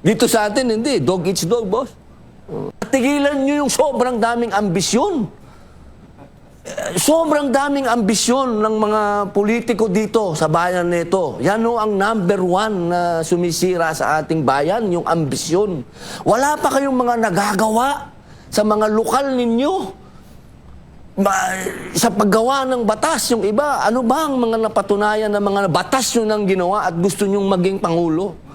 Dito sa atin, hindi. Dog eats dog, boss. Tigilan nyo yung sobrang daming ambisyon. Sobrang daming ambisyon ng mga politiko dito sa bayan nito. Yan o ang number one na sumisira sa ating bayan, yung ambisyon. Wala pa kayong mga nagagawa sa mga lokal ninyo. Sa paggawa ng batas, yung iba, ano ba ang mga napatunayan na mga batas nyo nang ginawa at gusto nyong maging Pangulo?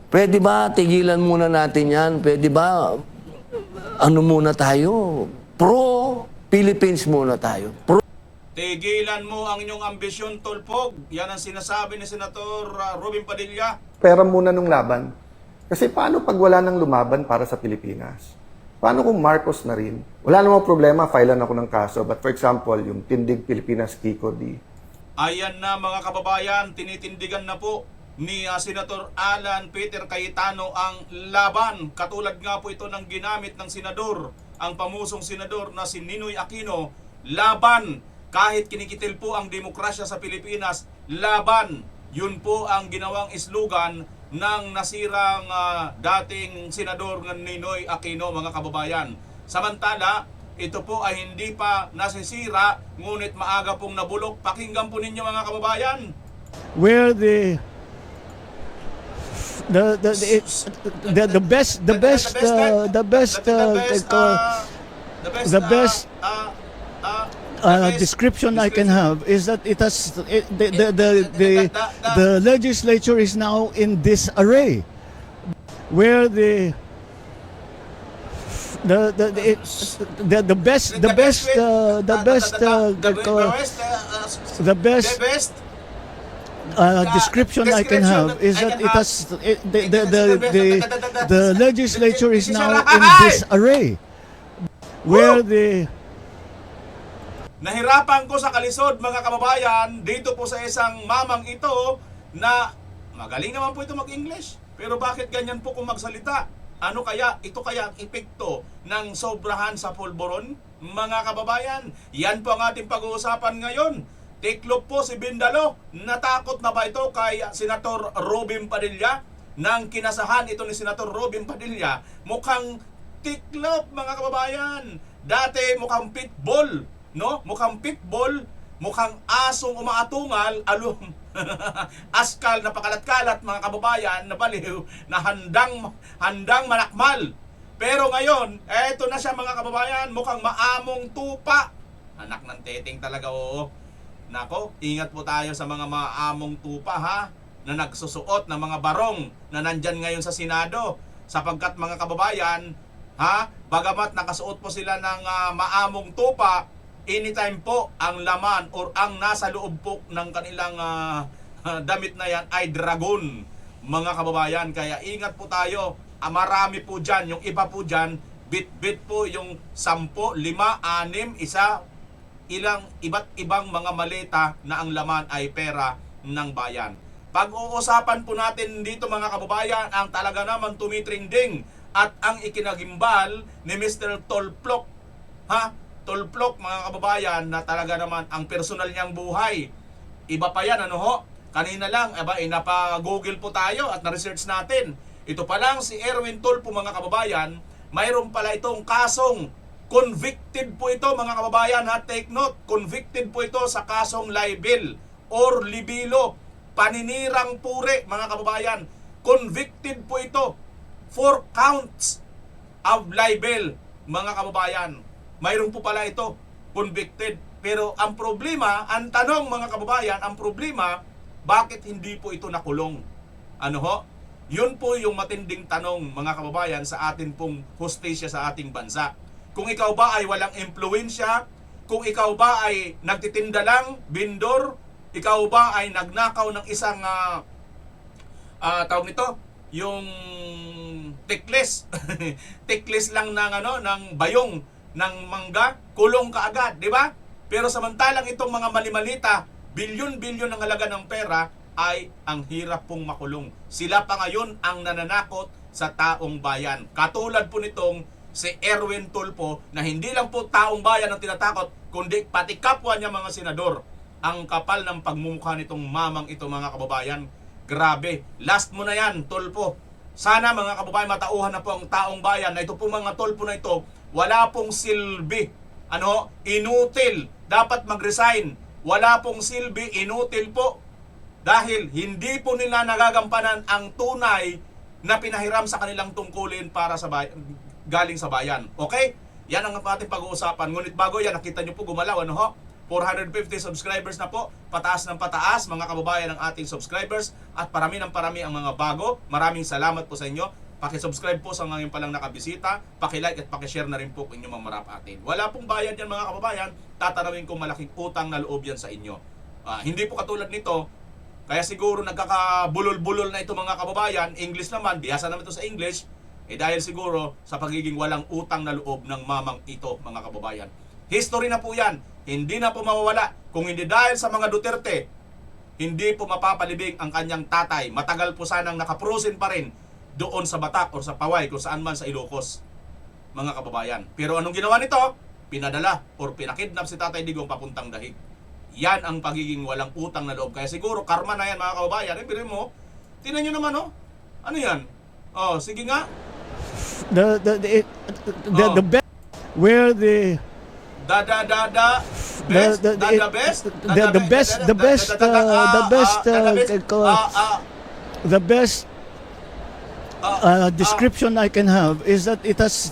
Pwede ba tigilan muna natin yan? Pwede ba ano muna tayo? Pro-Philippines muna tayo. Tigilan mo ang inyong ambisyon, Tulfo. Yan ang sinasabi ni Senator Robin Padilla. Pera muna nung laban. Kasi paano pag wala nang lumaban para sa Pilipinas? Paano kung Marcos na rin? Wala namang problema, filean ako ng kaso. But for example, yung Tindig Pilipinas Kiko D. Ayan na mga kababayan, tinitindigan na po ni Senator Alan Peter Cayetano ang laban. Katulad nga po ito ng ginamit ng senador, ang pamusong senador na si Ninoy Aquino. Laban, kahit kinikitil po ang demokrasya sa Pilipinas, laban. Yun po ang ginawang slogan ng nasirang dating senador ng Ninoy Aquino, mga kababayan. Samantala, ito po ay hindi pa nasisira, ngunit maaga pong nabulok. Pakinggan po ninyo mga kababayan. Where the best description I can have is that the legislature is now in disarray, where the best description I can have is that the legislature is now in disarray, where the Nahirapan ko sa kalisod mga kababayan dito po sa isang mamang ito na magaling naman po ito mag-English. Pero bakit ganyan po kung magsalita? Ano kaya? Ito kaya ang epekto ng sobrahan sa pulburon? Mga kababayan, yan po ang ating pag-uusapan ngayon. Tiklop po si Bindalo. Natakot na ba ito kay Senator Robin Padilla? Nang kinasahan ito ni Senator Robin Padilla, mukhang tiklop mga kababayan. Dati mukhang pitbull. No? Mukhang pitbull, mukhang asong umaatungal, askal na pakalat-kalat mga kababayan na baliw, na handang manakmal. Pero ngayon, eto na siya mga kababayan, mukhang maamong tupa. Anak ng teteng talaga, oo. Nako, ingat po tayo sa mga maamong tupa ha, na nagsusuot ng mga barong na nandyan ngayon sa Senado. Sapagkat mga kababayan, ha, bagamat nakasuot po sila ng maamong tupa, anytime po ang laman or ang nasa loob po ng kanilang damit na yan ay dragon, mga kababayan. Kaya ingat po tayo. Marami po dyan. Yung iba po dyan, bit-bit po yung 10, 5, 6, ilang iba't ibang mga maleta na ang laman ay pera ng bayan. Pag-uusapan po natin dito mga kababayan ang talaga naman tumitrending at ang ikinagimbal ni Mr. Tolplok. Ha? Tulplok mga kababayan na talaga naman ang personal niyang buhay. Iba pa yan, ano ho? Kanina lang, napa-google po tayo at na-research natin. Ito pa lang si Erwin Tulfo mga kababayan, mayroon pala itong kasong convicted po ito mga kababayan ha, take note, convicted po ito sa kasong libel or libelo, paninirang pure mga kababayan. Convicted po ito, 4 counts of libel mga kababayan. Mayroon po pala ito, convicted. Pero ang problema, ang tanong mga kababayan, ang problema, bakit hindi po ito nakulong? Ano ho? Yun po yung matinding tanong mga kababayan sa atin pong hustisya sa ating bansa. Kung ikaw ba ay walang impluensya, kung ikaw ba ay nagtitinda lang, bindor, ikaw ba ay nagnakaw ng isang, tawag nito, yung tiklis, tiklis lang ng, ng bayong, ng mangga, kulong ka agad, di ba? Pero samantalang itong mga malimalita, bilyon-bilyon ng halaga ng pera, ay ang hirap pong makulong. Sila pa ngayon ang nananakot sa taong bayan. Katulad po nitong si Erwin Tulfo, na hindi lang po taong bayan ang tinatakot, kundi pati kapwa niya mga senador. Ang kapal ng pagmumukha nitong mamang ito mga kababayan. Grabe. Last mo na yan, Tulfo. Sana mga kababayan, matauhan na po ang taong bayan na ito po mga tolpo na ito, wala pong silbi. Inutil. Dapat mag-resign. Wala pong silbi, inutil po. Dahil hindi po nila nagagampanan ang tunay na pinahiram sa kanilang tungkulin para sa galing sa bayan. Okay? Yan ang ating pag-uusapan. Ngunit bago yan, nakita nyo po gumalaw, 450 subscribers na po, pataas ng pataas mga kababayan ng ating subscribers at parami ng parami ang mga bago. Maraming salamat po sa inyo. Paki-subscribe po sa ngayon palang nakabisita, paki-like at paki-share na rin po kung inyong mamarap atin. Wala pong bayad yan mga kababayan, tatanawin kong malaking utang na loob yan sa inyo. Hindi po katulad nito, kaya siguro nagkakabulol-bulol na ito mga kababayan, English naman, bihasa naman ito sa English, dahil siguro sa pagiging walang utang na loob ng mamang ito mga kababayan. History na po yan. Hindi na po mawawala. Kung hindi dahil sa mga Duterte, hindi po mapapalibing ang kanyang tatay. Matagal po sanang nakaprusin pa rin doon sa Batak o sa Paway kung saan man sa Ilocos, mga kababayan. Pero anong ginawa nito? Pinadala or pinakidnap si Tatay Digong papuntang Dahig. Yan ang pagiging walang utang na loob. Kaya siguro karma na yan mga kababayan. Birin mo, tingnan nyo naman ano yan? Sige nga. The best where the best description I can have is that it has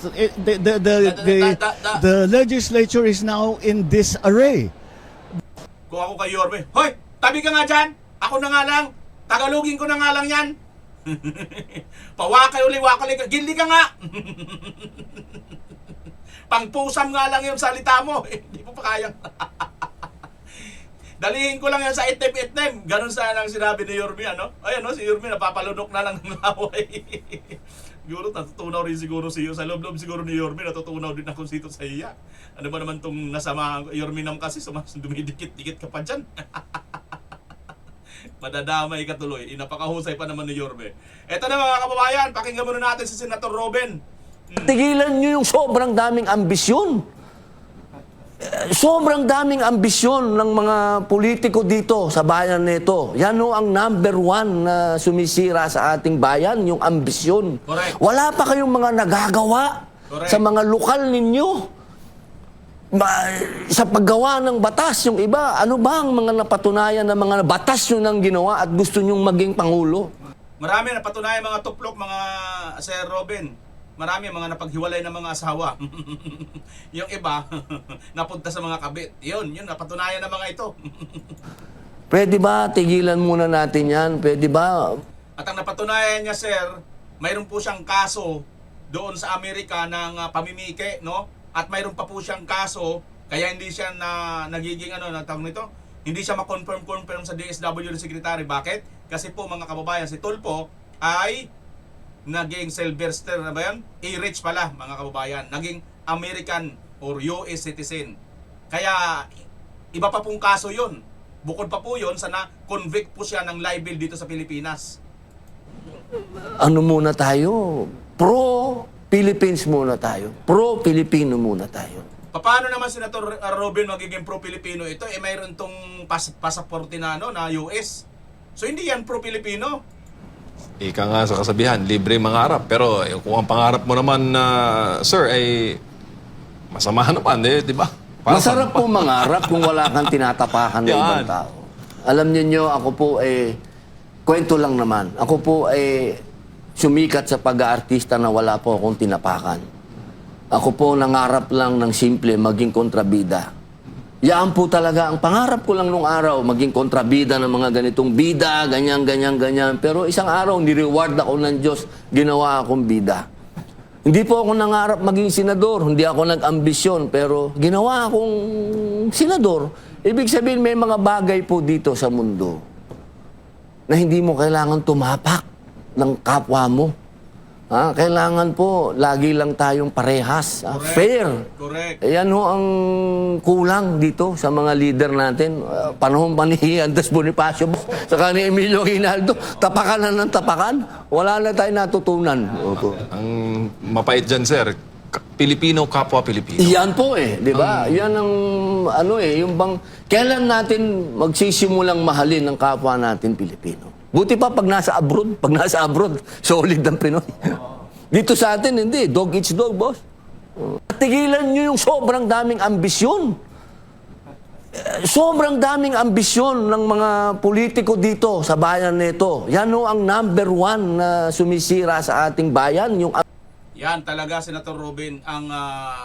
the legislature is now in disarray. Kung ako kay Yorme, hoy, tabi ka nga dyan. Ako na nga lang. Tagalogin ko na nga lang yan. Pawakay uli, gildi ka nga. Pangpusam nga lang yung salita mo. Hindi mo pa kayang. Dalihin ko lang yan sa item-item. Ganon sana ang sinabi ni Yorme, Ayan, si Yorme napapalunok na lang ng laway. Siguro, natutunaw rin siguro siyo. Sa loob-loob siguro ni Yorme, natutunaw din ako sito sa iya. Ano ba naman tong nasama Yorme nam kasi, dumidikit-dikit ka pa dyan. Madadamay ka tuloy. Napakahusay pa naman ni Yorme. Eto na mga kababayan, pakinggan muna natin si Senator Robin. Tigilan nyo yung sobrang daming ambisyon. Sobrang daming ambisyon ng mga politiko dito sa bayan nito. Yan ang number one na sumisira sa ating bayan, yung ambisyon. Correct. Wala pa kayong mga nagagawa Correct. sa mga lokal ninyo. Sa paggawa ng batas, yung iba, ano ba ang mga napatunayan na mga batas nyo nang ginawa at gusto nyong maging Pangulo? Marami napatunayan mga tuplok, mga Sir Robin. Marami mga napaghiwalay ng mga asawa. Yung iba, napunta sa mga kabit. Yun, napatunayan ng mga ito. Pwede ba tigilan muna natin yan? Pwede ba? At ang napatunayan niya, Sir, mayroon po siyang kaso doon sa Amerika ng pamimike, At mayroon pa po siyang kaso, kaya hindi siya nagiging, tawag nito? Hindi siya ma-confirm sa DSWD Secretary. Bakit? Kasi po mga kababayan, si Tulfo ay naging Sylvester na ba yan? A-rich pala mga kababayan. Naging American or US citizen. Kaya iba pa pong kaso yun. Bukod pa po yun sa na-convict po siya ng libel dito sa Pilipinas. Ano muna tayo? Pro-Philippines muna tayo. Pro-Filipino muna tayo. Paano naman Senator Robin magiging pro-Filipino ito? Mayroon tong pasaporte na US. So hindi yan pro-Filipino. Ika nga sa kasabihan, libre mangarap. Pero kung ang pangarap mo naman, sir, ay masama naman, di ba? Masarap po mangarap kung wala kang tinatapakan ng ibang tao. Alam niyo, ako po kwento lang naman. Ako po sumikat sa pag-aartista na wala po akong tinapakan. Ako po nangarap lang ng simple maging kontrabida. Yan po talaga, ang pangarap ko lang nung araw, maging kontrabida ng mga ganitong bida, ganyan. Pero isang araw, ni-reward ako ng Diyos, ginawa akong bida. Hindi po ako nangarap maging senador, hindi ako nag-ambisyon, pero ginawa akong senador. Ibig sabihin, may mga bagay po dito sa mundo na hindi mo kailangan tumapak ng kapwa mo. Kailangan po, lagi lang tayong parehas. Fair. Correct. Yan ang kulang dito sa mga leader natin. Panahon pa ni Andres Bonifacio, saka ni Emilio Aguinaldo, tapakan na ng tapakan. Wala na tayong natutunan. Opo. Ang mapait dyan, sir, Pilipino, kapwa Pilipino. Yan po di ba? Yan ang, yung bang, kailan natin magsisimulang mahalin ng kapwa natin Pilipino? Buti pa pag nasa abroad, solid ang Pinoy. Dito sa atin, hindi. Dog eats dog, boss. Tigilan nyo yung sobrang daming ambisyon. Sobrang daming ambisyon ng mga politiko dito sa bayan nito. Yan ho ang number one na sumisira sa ating bayan. Yung Yan talaga, Senator Robin, ang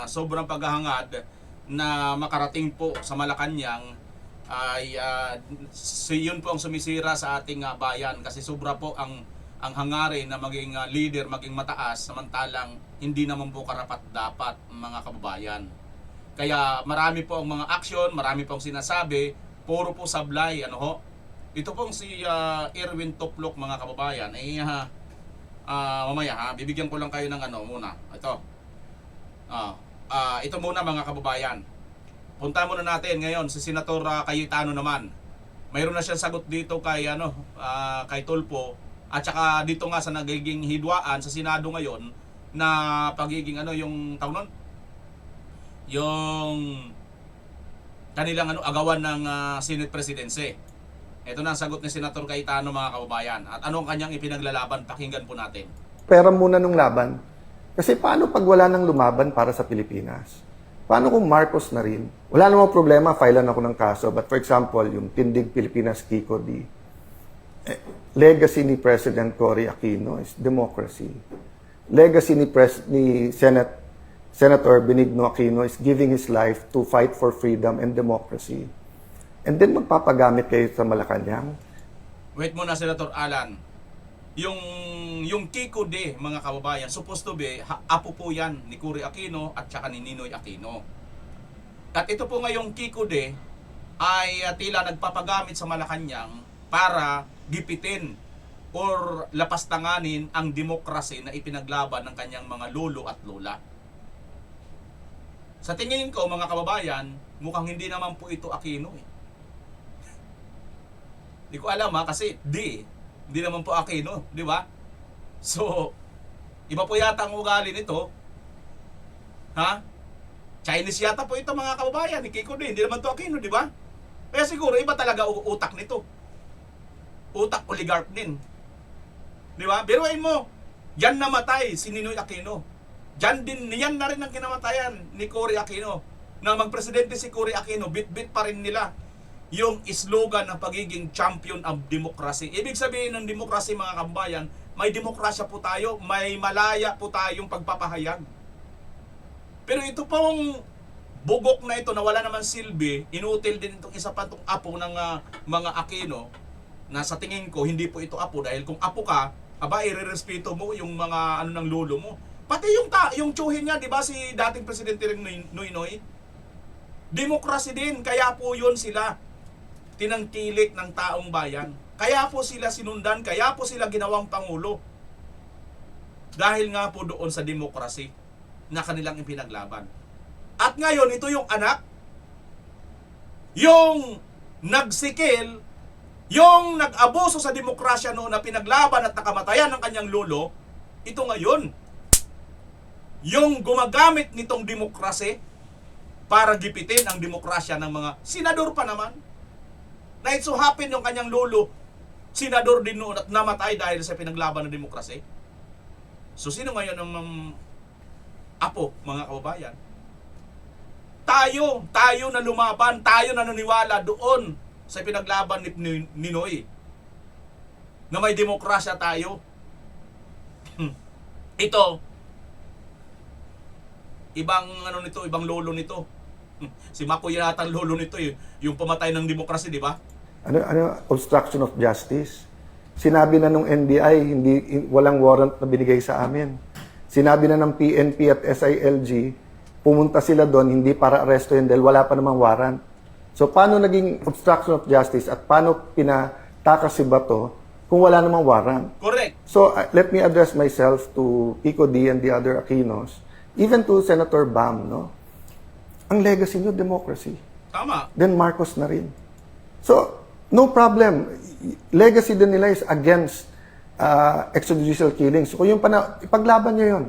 sobrang paghahangad na makarating po sa Malacanang ay yun po ang sumisira sa ating bayan kasi sobra po ang hangarin na maging leader, maging mataas, samantalang hindi naman po karapat-dapat mga kababayan. Kaya marami po ang mga aksyon, marami pong sinasabi, puro po sablay. Ano ho? Ito pong si Erwin Toplok mga kababayan, mamaya ha, bibigyan ko lang kayo ng muna. Ito. Ito muna mga kababayan. Punta muna natin ngayon si Senator Cayetano naman. Mayroon na siyang sagot dito kay kay Tulfo at saka dito nga sa nagiging hidwaan sa Senado ngayon na pagiging yung tawag nun? Yung kanilang agawan ng Senate Presidency. Ito na ang sagot ni Senator Cayetano mga kababayan. At anong kanyang ipinaglalaban? Pakinggan po natin. Pera muna nung laban. Kasi paano pag wala nang lumaban para sa Pilipinas? Paano kung Marcos na rin? Wala namang problema, filean ako ng kaso. But for example, yung Tindig Pilipinas Kiko-D, legacy ni President Cory Aquino is democracy. Legacy ni Senator Benigno Aquino is giving his life to fight for freedom and democracy. And then magpapagamit kayo sa Malacanang. Wait muna, Senator Alan. Yung Kiko-D, mga kababayan, supposed to be, apo po yan ni Cory Aquino at saka ni Ninoy Aquino. At ito po ngayong Kiko-D ay tila nagpapagamit sa Malacanang para gipitin or lapastanganin ang demokrasya na ipinaglaban ng kanyang mga lolo at lola. Sa tingin ko, mga kababayan, mukhang hindi naman po ito Aquino eh. Hindi ko alam kasi hindi naman po Aquino, di ba? So, iba po yata ang ugali nito. Ha? Chinese yata po ito mga kababayan, ni Kiko din, hindi naman to Aquino, di ba? Kaya siguro iba talaga utak nito. Utak oligarch din. Di ba? Biruin mo, diyan namatay si Ninoy Aquino. Yan na rin ang kinamatayan ni Cory Aquino. Na magpresidente si Cory Aquino, bit-bit pa rin nila yung slogan ng pagiging champion of democracy. Ibig sabihin ng democracy mga kababayan, may demokrasya po tayo, may malaya po tayong pagpapahayag. Pero ito pong bugok na ito na wala naman silbi, inutil din itong isa pa itong apo ng mga Aquino na sa tingin ko hindi po ito apo dahil kung apo ka, irerespeto mo yung mga ng lolo mo. Pati yung tsuhin niya, di ba si dating presidente rin Noynoy? Demokrasy din, kaya po yun sila tinangkilik ng taong bayan. Kaya po sila sinundan, kaya po sila ginawang pangulo. Dahil nga po doon sa demokrasy na kanilang ipinaglaban. At ngayon, ito yung anak, yung nagsikil, yung nag-abuso sa demokrasya noon na pinaglaban at nakamatayan ng kanyang lolo, ito ngayon, yung gumagamit nitong demokrasy para gipitin ang demokrasya ng mga senador pa naman. Na it so happen yung kanyang lolo, senador din noon at namatay dahil sa pinaglaban ng demokrasya. So sino ngayon ang apo, mga kababayan? Tayo na lumaban, tayo na naniwala doon sa pinaglaban ni Ninoy na may demokrasya tayo. Ito, ibang ibang lolo nito. Si Mako yata ang lolo nito yung pamatay ng demokrasya, di ba? Obstruction of justice. Sinabi na nung NBI, walang warrant na binigay sa amin. Sinabi na ng PNP at SILG, pumunta sila doon, hindi para arestuhin dahil wala pa namang warrant. So, paano naging obstruction of justice at paano pinatakas si Bato kung wala namang warrant? Correct. So, let me address myself to Kiko-D and the other Aquinos, even to Senator Bam, no? Ang legacy nyo, democracy. Tama. Then Marcos na rin. So, no problem. Legacy din nila is against extrajudicial killings. So, kung yung ipaglaban nyo yun.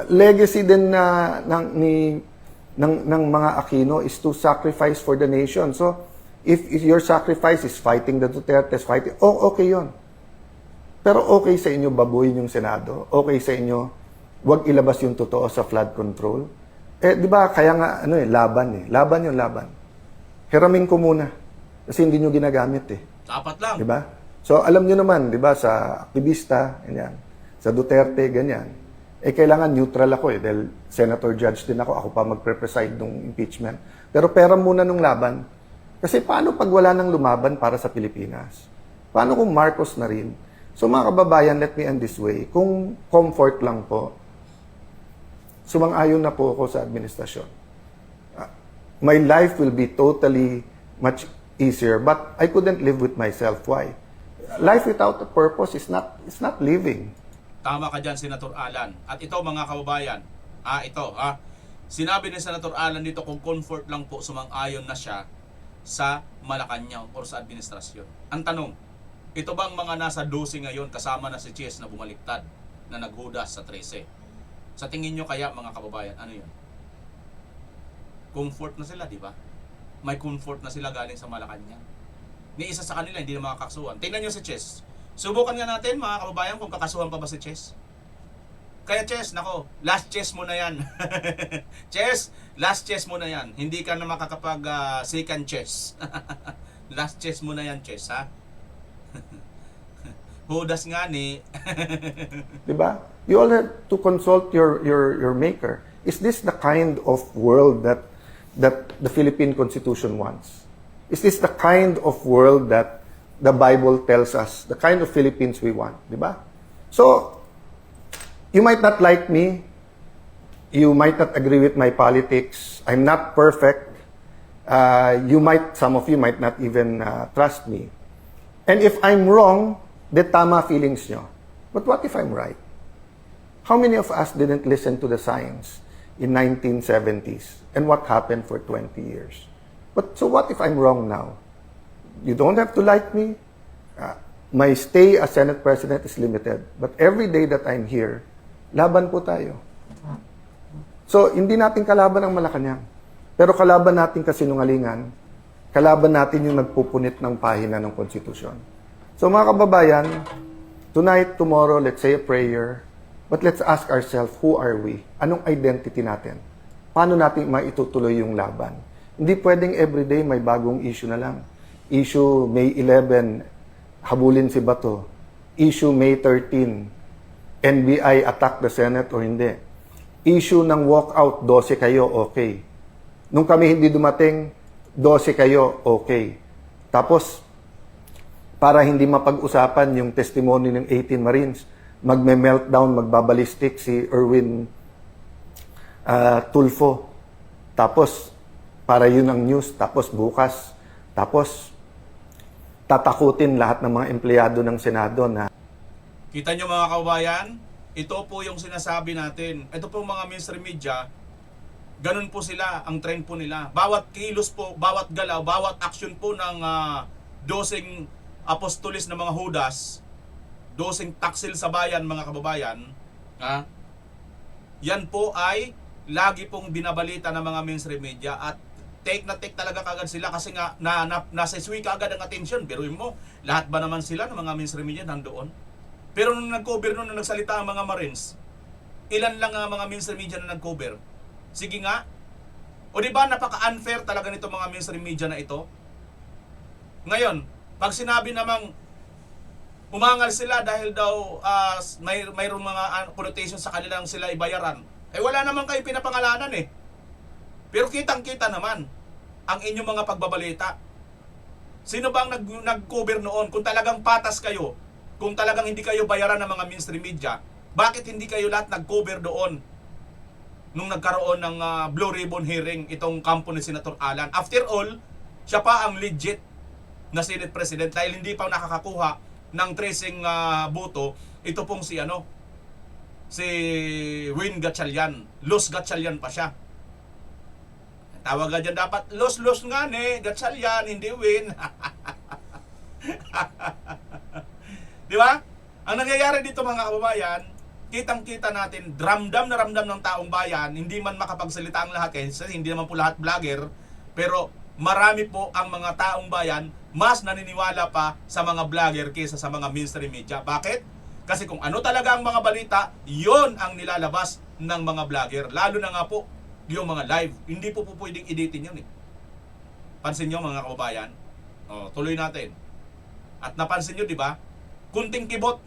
Legacy din ng mga Aquino is to sacrifice for the nation. So, if your sacrifice is fighting the Dutertes, okay yun. Pero okay sa inyo babuyin yung Senado? Okay sa inyo wag ilabas yung totoo sa flood control? Di ba, kaya nga, laban eh. Laban yung laban. Hiramin ko muna. Kasi hindi nyo ginagamit eh. Dapat lang. Di ba? So, alam nyo naman, di ba, sa aktivista, ganyan. Sa Duterte, ganyan. Kailangan neutral ako eh. Dahil senator judge din ako. Ako pa magpre-preside ng impeachment. Pero pera muna nung laban. Kasi paano pag wala nang lumaban para sa Pilipinas? Paano kung Marcos na rin? So mga kababayan, let me end this way. Kung comfort lang po, sumang-ayon na po ako sa administrasyon. My life will be totally much easier, but I couldn't live with myself. Why? Life without a purpose is not living. Tama ka dyan, Senator Alan. At ito, mga kababayan, sinabi ni Senator Alan dito kung comfort lang po, sumang-ayon na siya sa Malacanang o sa administrasyon. Ang tanong, ito bang mga nasa 12 ngayon kasama na si Chess na bumaliktad, na naghudas sa 13? Sa tingin nyo kaya, mga kababayan, ano yun? Comfort na sila, di ba? May comfort na sila galing sa Malacanang. Ni isa sa kanila hindi na makakasuhan. Tingnan nyo si Chess. Subukan nga natin, mga kababayan, kung kakasuhan pa ba si Chess. Kaya Chess, nako, last chess mo na yan. Chess, last chess mo na yan. Hindi ka na makakapag second chess. Last chess mo na yan, Chess, ha? Hudas nga ni. Diba? You all have to consult your maker. Is this the kind of world that the Philippine Constitution wants? Is this the kind of world that the Bible tells us, the kind of Philippines we want? Diba? So, you might not like me. You might not agree with my politics. I'm not perfect. Some of you might not even trust me. And if I'm wrong, then tama feelings nyo. But what if I'm right? How many of us didn't listen to the science in 1970s? And what happened for 20 years? So what if I'm wrong now? You don't have to like me. My stay as Senate President is limited. But every day that I'm here, laban po tayo. So, hindi natin kalaban ang Malacanang. Pero kalaban natin kasinungalingan. Kalaban natin yung nagpupunit ng pahina ng konstitusyon. So mga kababayan, tonight, tomorrow, let's say a prayer, but let's ask ourselves, who are we? Anong identity natin? Paano natin maitutuloy yung laban? Hindi pwedeng everyday may bagong issue na lang. Issue May 11, habulin si Bato. Issue May 13, NBI attack the Senate o hindi. Issue ng walkout, 12 kayo, okay. Nung kami hindi dumating, 12 kayo, okay. Tapos, para hindi mapag-usapan yung testimony ng 18 Marines, magme-meltdown, magbabalistik si Erwin Tulfo. Tapos, para yun ang news. Tapos bukas, tatakutin lahat ng mga empleyado ng Senado na Kita nyo, mga kababayan, ito po yung sinasabi natin. Ito po mga mainstream media, ganun po sila, ang trend po nila. Bawat kilos po, bawat galaw, bawat action po ng dosing apostolis ng mga Judas, dosing taksil sa bayan, mga kababayan, yan po ay lagi pong binabalita ng mga mainstream media at take na take talaga kagad sila kasi nga nasa iswi kagad ang atensyon. Pero mo, lahat ba naman sila ng mga mainstream media nandoon? Pero nung nag-cover nung nagsalita ang mga Marines, ilan lang ang mga mainstream media na nag-cover? Sige nga. O di ba napaka-unfair talaga nito mga mainstream media na ito? Ngayon, pag sinabi namang umangal sila dahil daw mayroong mga connotation sa kanilang sila ibayaran, wala naman kayo pinapangalanan eh. Pero kitang-kita naman ang inyong mga pagbabalita. Sino bang nag-cover noon? Kung talagang patas kayo, kung talagang hindi kayo bayaran ng mga mainstream media, bakit hindi kayo lahat nag-cover doon nung nagkaroon ng Blue Ribbon hearing itong kampo ni Senator Alan? After all, siya pa ang legit na Senate President dahil hindi pa nakakakuha ng tracing boto. Ito pong si Win Gatchalian. Los Gatchalian pa siya. Tawag nga dyan dapat, Los nga Gatchalian, hindi Win. Di ba? Ang nangyayari dito, mga kababayan, kitang-kita natin, ramdam na ramdam ng taong bayan, hindi man makapagsalita ang lahat kasi hindi naman po lahat vlogger, pero marami po ang mga taong bayan mas naniniwala pa sa mga vlogger kaysa sa mga mainstream media. Bakit? Kasi kung ano talaga ang mga balita, yon ang nilalabas ng mga vlogger. Lalo na nga po, yung mga live. Hindi po pwedeng editin yun eh. Pansin nyo mga kababayan? Tuloy natin. At napansin nyo, di ba? Kunting kibot,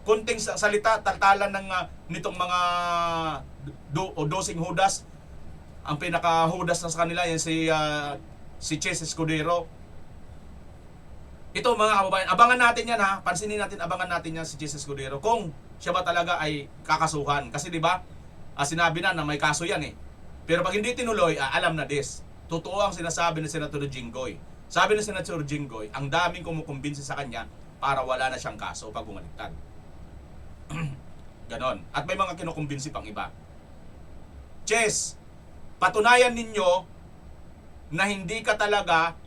kunting salita, taltalan ng nitong mga dosing Judas. Ang pinaka-Judas na sa kanila, yan si Chess Escudero. Ito mga kababayan, abangan natin yan ha. Pansinin natin, abangan natin yan si Chess Escudero. Kung siya ba talaga ay kakasuhan. Kasi di ba, sinabi na may kaso yan eh. Pero pag hindi tinuloy, alam na this. Totoo ang sinasabi ni Senator Jinggoy. Sabi ni Senator Jinggoy, ang daming kumukumbinsi sa kanya para wala na siyang kaso pag bumaliktad. Ganon. At may mga kinukumbinsi pang iba. Chess, patunayan ninyo na hindi ka talaga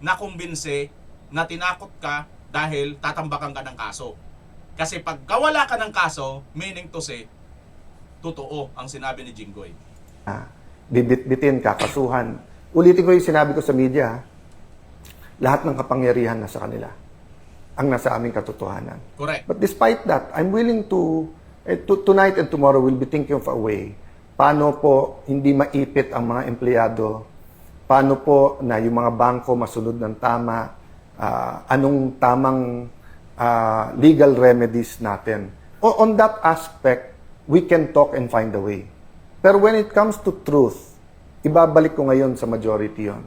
nakumbinsi na tinakot ka dahil tatambakan ka ng kaso. Kasi pag wala ka ng kaso, meaning to say, totoo ang sinabi ni Jinggoy. Bibit-bitin, kakasuhan. Ulitin ko yung sinabi ko sa media, lahat ng kapangyarihan nasa kanila. Ang nasa aming katotohanan. Correct. But despite that, I'm willing to tonight and tomorrow, we'll be thinking of a way. Paano po hindi maipit ang mga empleyado? Paano po na yung mga bangko masunod ng tama? Anong tamang legal remedies natin? On that aspect, we can talk and find a way. Pero when it comes to truth, ibabalik ko ngayon sa majority yon.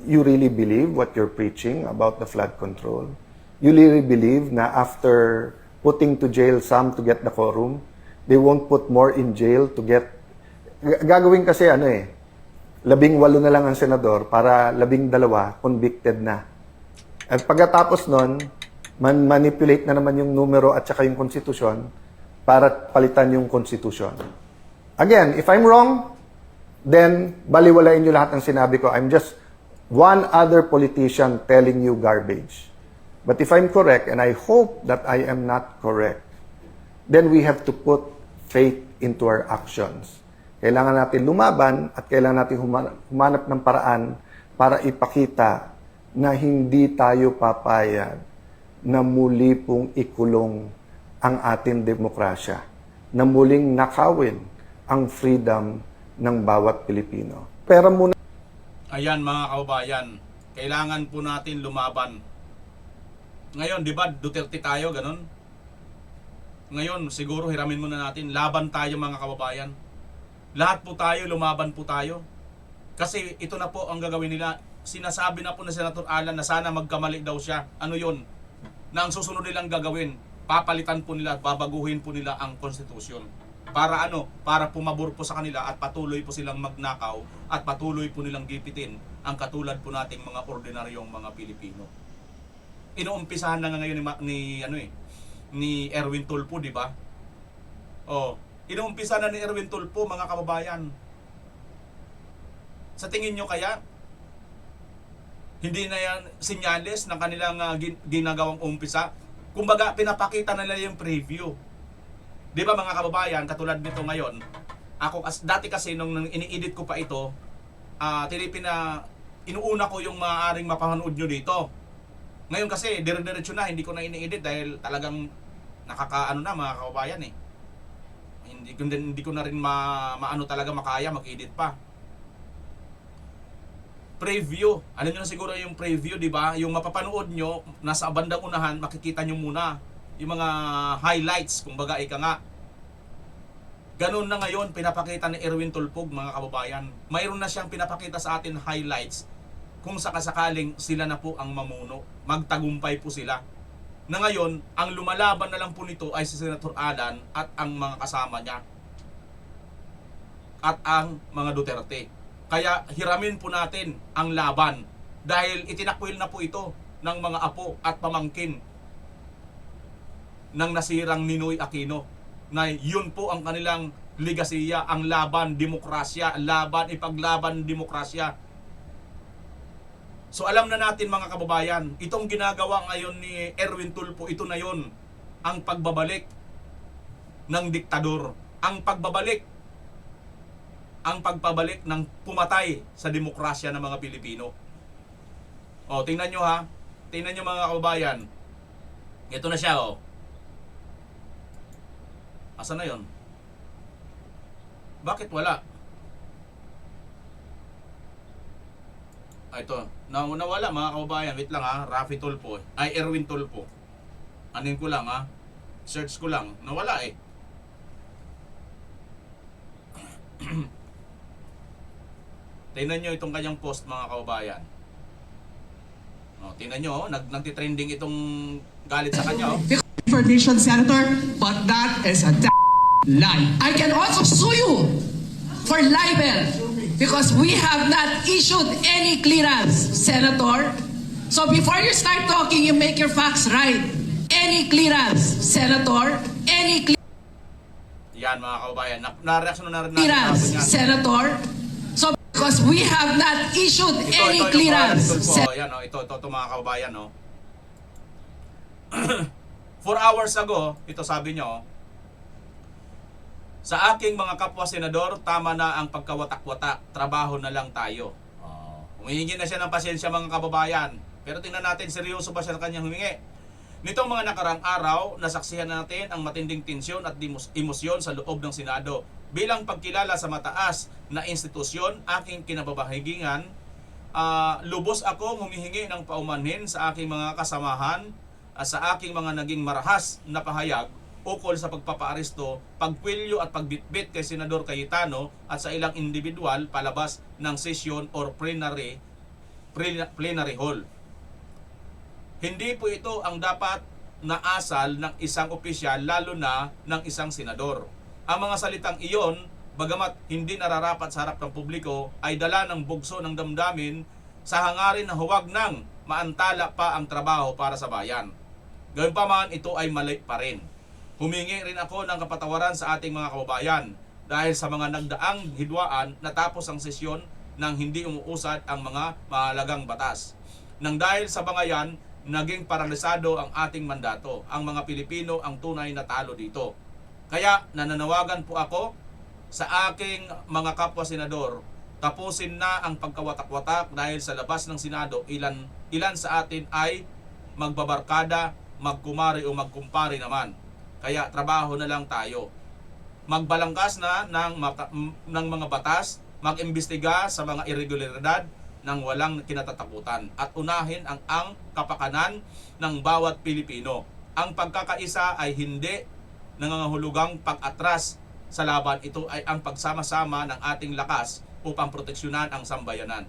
You really believe what you're preaching about the flood control? You really believe na after putting to jail some to get the quorum, they won't put more in jail to get... Gagawin kasi 18 na lang ang senador para 12 convicted na. At pagkatapos nun, manipulate na naman yung numero at saka yung konstitusyon para palitan yung konstitusyon. Again, if I'm wrong, then baliwalain nyo lahat ng sinabi ko. I'm just one other politician telling you garbage. But if I'm correct, and I hope that I am not correct, then we have to put faith into our actions. Kailangan natin lumaban at kailangan natin humanap ng paraan para ipakita na hindi tayo papayag na muli pong ikulong ang ating demokrasya, na muling nakawin ang freedom ng bawat Pilipino. Pero muna... Ayan mga kababayan, kailangan po natin lumaban. Ngayon, di ba, Duterte tayo, ganon? Ngayon, siguro hiramin muna natin, laban tayo mga kababayan. Lahat po tayo, lumaban po tayo. Kasi ito na po ang gagawin nila. Sinasabi na po na Senator Alan na sana magkamali daw siya. Ano yon? Na ang susunod nilang gagawin, papalitan po nila at babaguhin po nila ang konstitusyon. Para ano? Para pumabor po sa kanila at patuloy po silang magnakaw at patuloy po nilang gipitin ang katulad po nating mga ordinaryong mga Pilipino. Inuumpisahan na nga ngayon ni Erwin Tulfo, di ba? Inuumpisahan na ni Erwin Tulfo, mga kababayan. Sa tingin nyo kaya hindi na yan sinyales ng kanilang ginagawang umpisa? Kumbaga, pinapakita na nila yung preview. Di ba mga kababayan, katulad nito ngayon, dati kasi nung ini-edit ko pa ito, inuuna ko yung maaaring mapanood nyo dito. Ngayon kasi, dire-diretso na, hindi ko na ini-edit dahil talagang nakakaano na mga kababayan eh. Hindi ko na rin maano talaga makaya mag-edit pa. Preview. Alam niyo na siguro yung preview, di ba? Yung mapapanood nyo, nasa bandang unahan, makikita nyo muna yung mga highlights, kumbaga ika nga. Ganun na ngayon, pinapakita ni Erwin Tulfo, mga kababayan. Mayroon na siyang pinapakita sa atin highlights kung sakasakaling sila na po ang mamuno. Magtagumpay po sila. Na ngayon, ang lumalaban na lang po nito ay si Senator Alan at ang mga kasama niya. At ang mga Duterte. Kaya hiramin po natin ang laban. Dahil itinakwil na po ito ng mga apo at pamangkin ng nasirang Ninoy Aquino. Na yun po ang kanilang ligasiya, ang laban, demokrasya, ipaglaban, demokrasya. So alam na natin mga kababayan, itong ginagawa ngayon ni Erwin Tulfo, ito na yon, ang pagbabalik ng diktador, ang pagpabalik ng pumatay sa demokrasya ng mga Pilipino. Tingnan nyo ha, tingnan nyo mga kababayan, ito na siya Asa na yon? Bakit wala? Ito, nawala mga kababayan. Wait lang ha, Rafi Tulfo. Ay, Erwin Tulfo. Anin ko lang ha. Search ko lang. Nawala eh. Tingnan nyo itong kanyang post mga kababayan. Tingnan nyo, nagtitrending itong galit sa kanya. Information, Senator, but that is a lie. I can also sue you for libel because we have not issued any clearance, Senator. So before you start talking, you make your facts right. Any clearance, Senator, any Yan mga kababayan, na-reaction na rin natin clearance, kahapon yan. Senator. So because we have not issued any Ito clearance, yung yan ito mga kababayan, no. 4 hours ago, ito sabi nyo, sa aking mga kapwa senador, tama na ang pagkawatak-watak, trabaho na lang tayo. Humihingi na siya ng pasensya mga kababayan. Pero tingnan natin, seryoso ba siya na kanyang humingi? Nitong mga nakarang araw, nasaksihan natin ang matinding tensyon at emosyon sa loob ng Senado. Bilang pagkilala sa mataas na institusyon, aking kinababahigingan, lubos akong humihingi ng paumanhin sa aking mga kasamahan, sa aking mga naging marahas na pahayag ukol sa pagpapaaresto, pagpwelyo at pagbitbit kay Senador Cayetano at sa ilang individual palabas ng session or plenary hall. Hindi po ito ang dapat na asal ng isang opisyal, lalo na ng isang senador. Ang mga salitang iyon, bagamat hindi nararapat sa harap ng publiko, ay dala ng bugso ng damdamin sa hangarin na huwag nang maantala pa ang trabaho para sa bayan. Gayunpaman, ito ay mali pa rin. Humingi rin ako ng kapatawaran sa ating mga kababayan dahil sa mga nagdaang hidwaan natapos ang sesyon nang hindi umuusad ang mga mahalagang batas. Nang dahil sa mga yan, naging paralisado ang ating mandato. Ang mga Pilipino ang tunay na talo dito. Kaya nananawagan po ako sa aking mga kapwa senador, tapusin na ang pagkawatak-watak dahil sa labas ng Senado, ilan sa atin ay magbabarkada, magkumari o magkumpare naman. Kaya trabaho na lang tayo. Magbalangkas na ng mga batas, mag-imbestiga sa mga irregularidad ng walang kinatatakutan at unahin ang kapakanan ng bawat Pilipino. Ang pagkakaisa ay hindi nangangahulugang pag-atras sa laban. Ito ay ang pagsama-sama ng ating lakas upang proteksyonan ang sambayanan.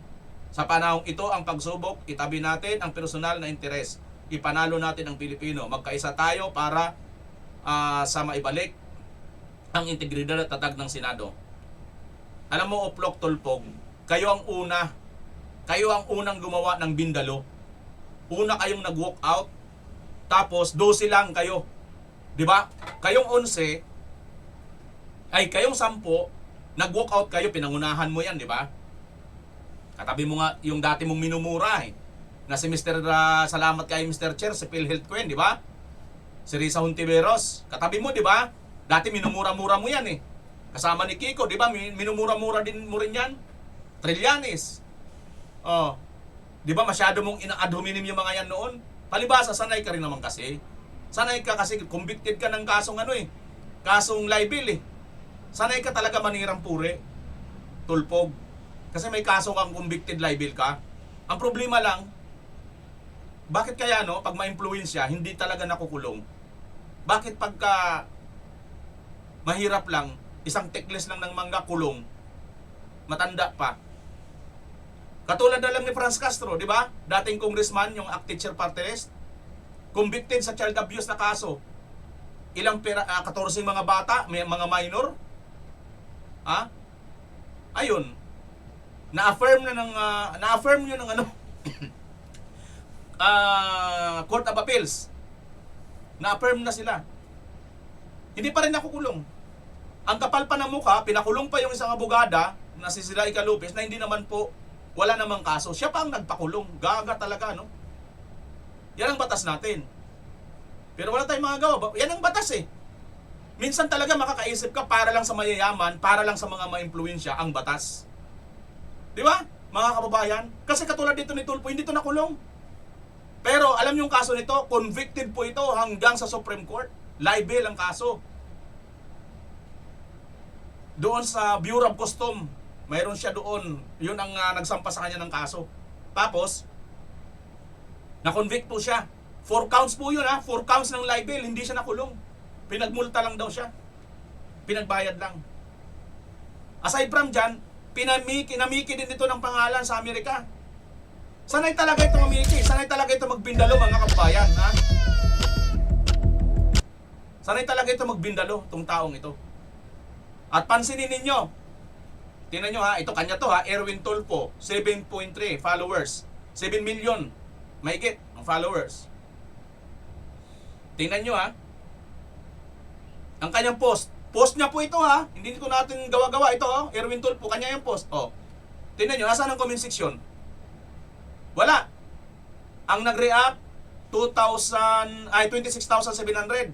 Sa panahong ito ang pagsubok, itabi natin ang personal na interes. Ipanalo natin ang Pilipino. Magkaisa tayo para sa maibalik ang integridad at tatag ng Senado. Alam mo, Oplok Tulfog, kayo ang unang gumawa ng bindalo. Una kayong nag-walk out, tapos 12 lang kayo. 'Di ba? Kayong 11 ay kayong 10 nag-walk out kayo, pinangunahan mo 'yan, 'di ba? Katabi mo nga yung dati mong minumura na si Mr. salamat kay Mr. Chair, si PhilHealth Queen, 'di ba? Si Risa Hontiveros, katabi mo, 'di ba? Dati minumura-mura mo 'yan Kasama ni Kiko, 'di ba? Minumura-mura din mo rin 'yan. Trillanes. Di ba masyado mong ina-ad hominem yung mga yan noon? Palibasa, sanay ka rin naman kasi. Sanay ka kasi, convicted ka ng kasong kasong libel Sanay ka talaga manirang pure, Tulfog. Kasi may kaso kang convicted libel ka. Ang problema lang, bakit kaya pag ma-influensya, hindi talaga nakukulong? Bakit pagka mahirap lang, isang tekles lang ng mangga kulong, matanda pa? Katulad na lang ni Franz Castro, di ba? Dating congressman, yung ACT teacher party list, convicted sa child abuse na kaso. Ilang 14 mga bata, may mga minor. Ayun. Na-affirm yun ng Court of Appeals. Na-affirm na sila. Hindi pa rin nakukulong. Ang kapal pa ng mukha, pinakulong pa yung isang abogada na si Zilaica Lopez na hindi naman po wala namang kaso. Siya pa ang nagpakulong. Gaga talaga, Yan ang batas natin. Pero wala tayong magagawa. Yan ang batas Minsan talaga makakaisip ka para lang sa mayayaman, para lang sa mga ma-impluwensya ang batas. Di ba, mga kababayan? Kasi katulad dito ni Tulfo, hindi ito nakulong. Pero alam yung kaso nito, convicted po ito hanggang sa Supreme Court. Libel ang kaso. doon sa Bureau of Custom. Mayroon siya doon. Yun ang nagsampa sa kanya ng kaso. Tapos, na-convict po siya. 4 counts po yun 4 counts ng libel. Hindi siya nakulong. Pinagmulta lang daw siya. Pinagbayad lang. Aside from dyan, kinamiki din ito ng pangalan sa Amerika. Sanay talaga ito mamiki. Sanay talaga ito magbindalo, mga kababayan. Sanay talaga ito magbindalo, itong taong ito. At pansinin ninyo, tingnan nyo ito kanya to Erwin Tulfo, 7.3 followers. 7 million, mahigit ang followers. Tingnan nyo ang kanyang post. Post niya po ito hindi ko natin gawa-gawa ito Erwin Tulfo, kanya yung post. Tingnan nyo, nasaan ang comment section? Wala. Ang nag-react 26,700.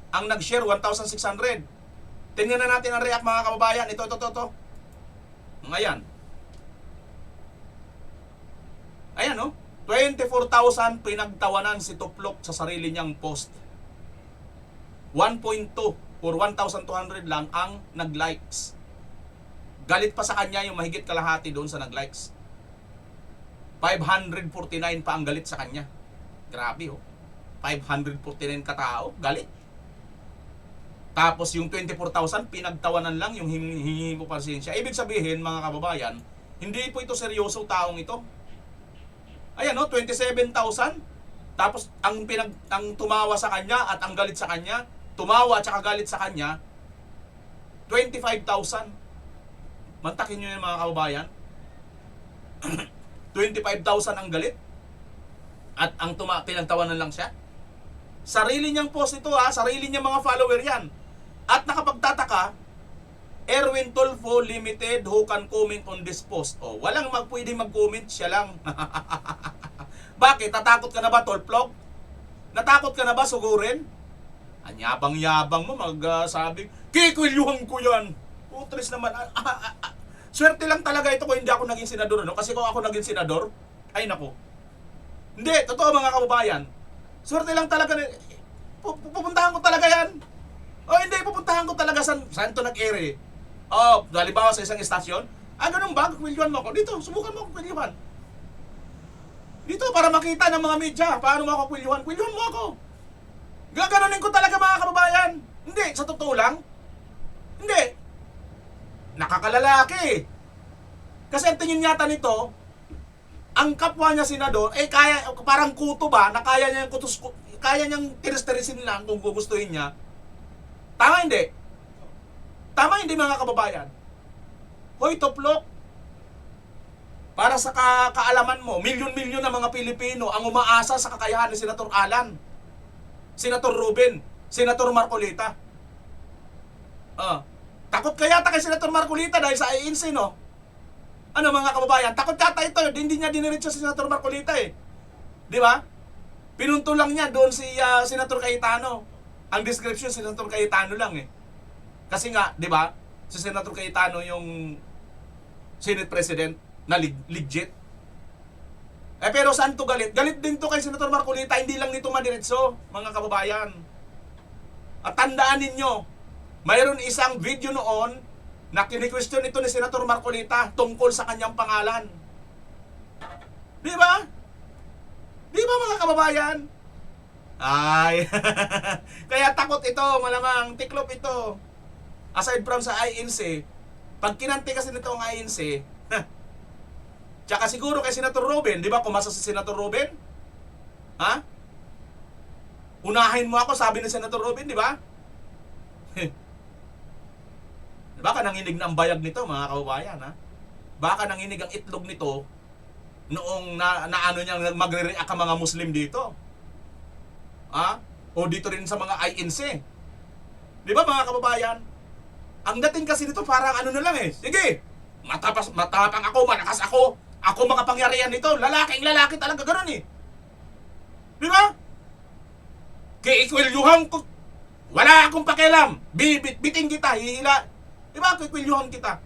Ang nag-share 1,600. Tingnan na natin ang react, mga kababayan. Ito. Ayan. Ayan 24,000 pinagtawanan si Tuplok sa sarili niyang post. 1.2 or 1,200 lang ang nag-likes. Galit pa sa kanya yung mahigit kalahati doon sa nag-likes. 549 pa ang galit sa kanya. Grabe 549 katao, galit. Tapos yung 24,000, pinagtawanan lang yung hihingi mo pasensya. Ibig sabihin, mga kababayan, hindi po ito seryoso taong ito. Ayan 27,000. Tapos ang tumawa sa kanya at ang galit sa kanya, tumawa at saka galit sa kanya, 25,000. Mantakin nyo yan, mga kababayan. 25,000 ang galit. At ang pinagtawanan lang siya. Sarili niyang post ito sarili niyang mga follower yan. At nakapagtataka, Erwin Tulfo Limited who can comment on this post. Walang pwedeng mag-comment, siya lang. Bakit? Tatakot ka na ba, Tulfo? Natakot ka na ba sugurin? Anyabang-yabang mo magsabi, kikwilyuhan ko yan. Putres naman. Swerte lang talaga ito kung hindi ako naging senador. Kasi kung ako naging senador, ay nako. Hindi, totoo mga kababayan. Swerte lang talaga. Pupuntahan ko talaga yan. Hindi, pupuntahan ko talaga saan to nag-ere. Halimbawa sa isang estasyon. Ganun ba? Kwilyuhan mo ako. Dito, subukan mo ako kwilyuhan. Dito, para makita ng mga media. Paano mo ako kwilyuhan? Kwilyuhan mo ako. Gaganunin ko talaga, mga kababayan. Hindi, sa totoo lang. Hindi. Nakakalalaki. Kasi ang tingin yata nito, ang kapwa niya senador, kaya, parang kuto ba, na kaya niyang tiris-tirisin lang kung gugustuhin niya. Tama hindi? Tama hindi, mga kababayan? Hoy, Tuplok, para sa kaalaman mo, milyon-milyon na mga Pilipino ang umaasa sa kakayahan ni Senator Alan, Senator Ruben, Senator Marcolita. Takot kaya kay Senator Marcolita dahil sa INC, no? Ano, mga kababayan? Takot yata ito. Hindi niya diniretso si Senator Marcolita Di ba? Pinunto lang niya doon si Senator Cayetano. Ang description, Senator Cayetano lang Kasi nga, di ba? Si Senator Cayetano yung Senate President na legit. Pero saan to galit? Galit din to kay Senator Marcolita. Hindi lang nito madiretso, mga kababayan. At tandaan ninyo, mayroon isang video noon na kini-question ito ni Senator Marcolita tungkol sa kanyang pangalan. Di ba? Di ba, mga kababayan? Ay, kaya takot ito, malamang tiklop ito. Aside from sa INC, pag kinanti kasi nito ang INC, tsaka siguro kay Senator Ruben, di ba, kumasa si Senator Ruben? Unahin mo ako, sabi ni Senator Ruben, di ba? Baka nanginig na ang bayag nito, mga kababayan, Baka nanginig ang itlog nito noong naano niya magre-react ang mga Muslim dito. O dito rin sa mga INC. Di ba, mga kababayan? Ang dating kasi nito parang ano na lang sige, matapang ako, malakas ako makapangyarihan nito, lalaking lalaki talaga, gano'n Di ba? Kiikwilyuhan ko, wala akong pakialam, biting kita, hihila. Di ba, kiikwilyuhan kita.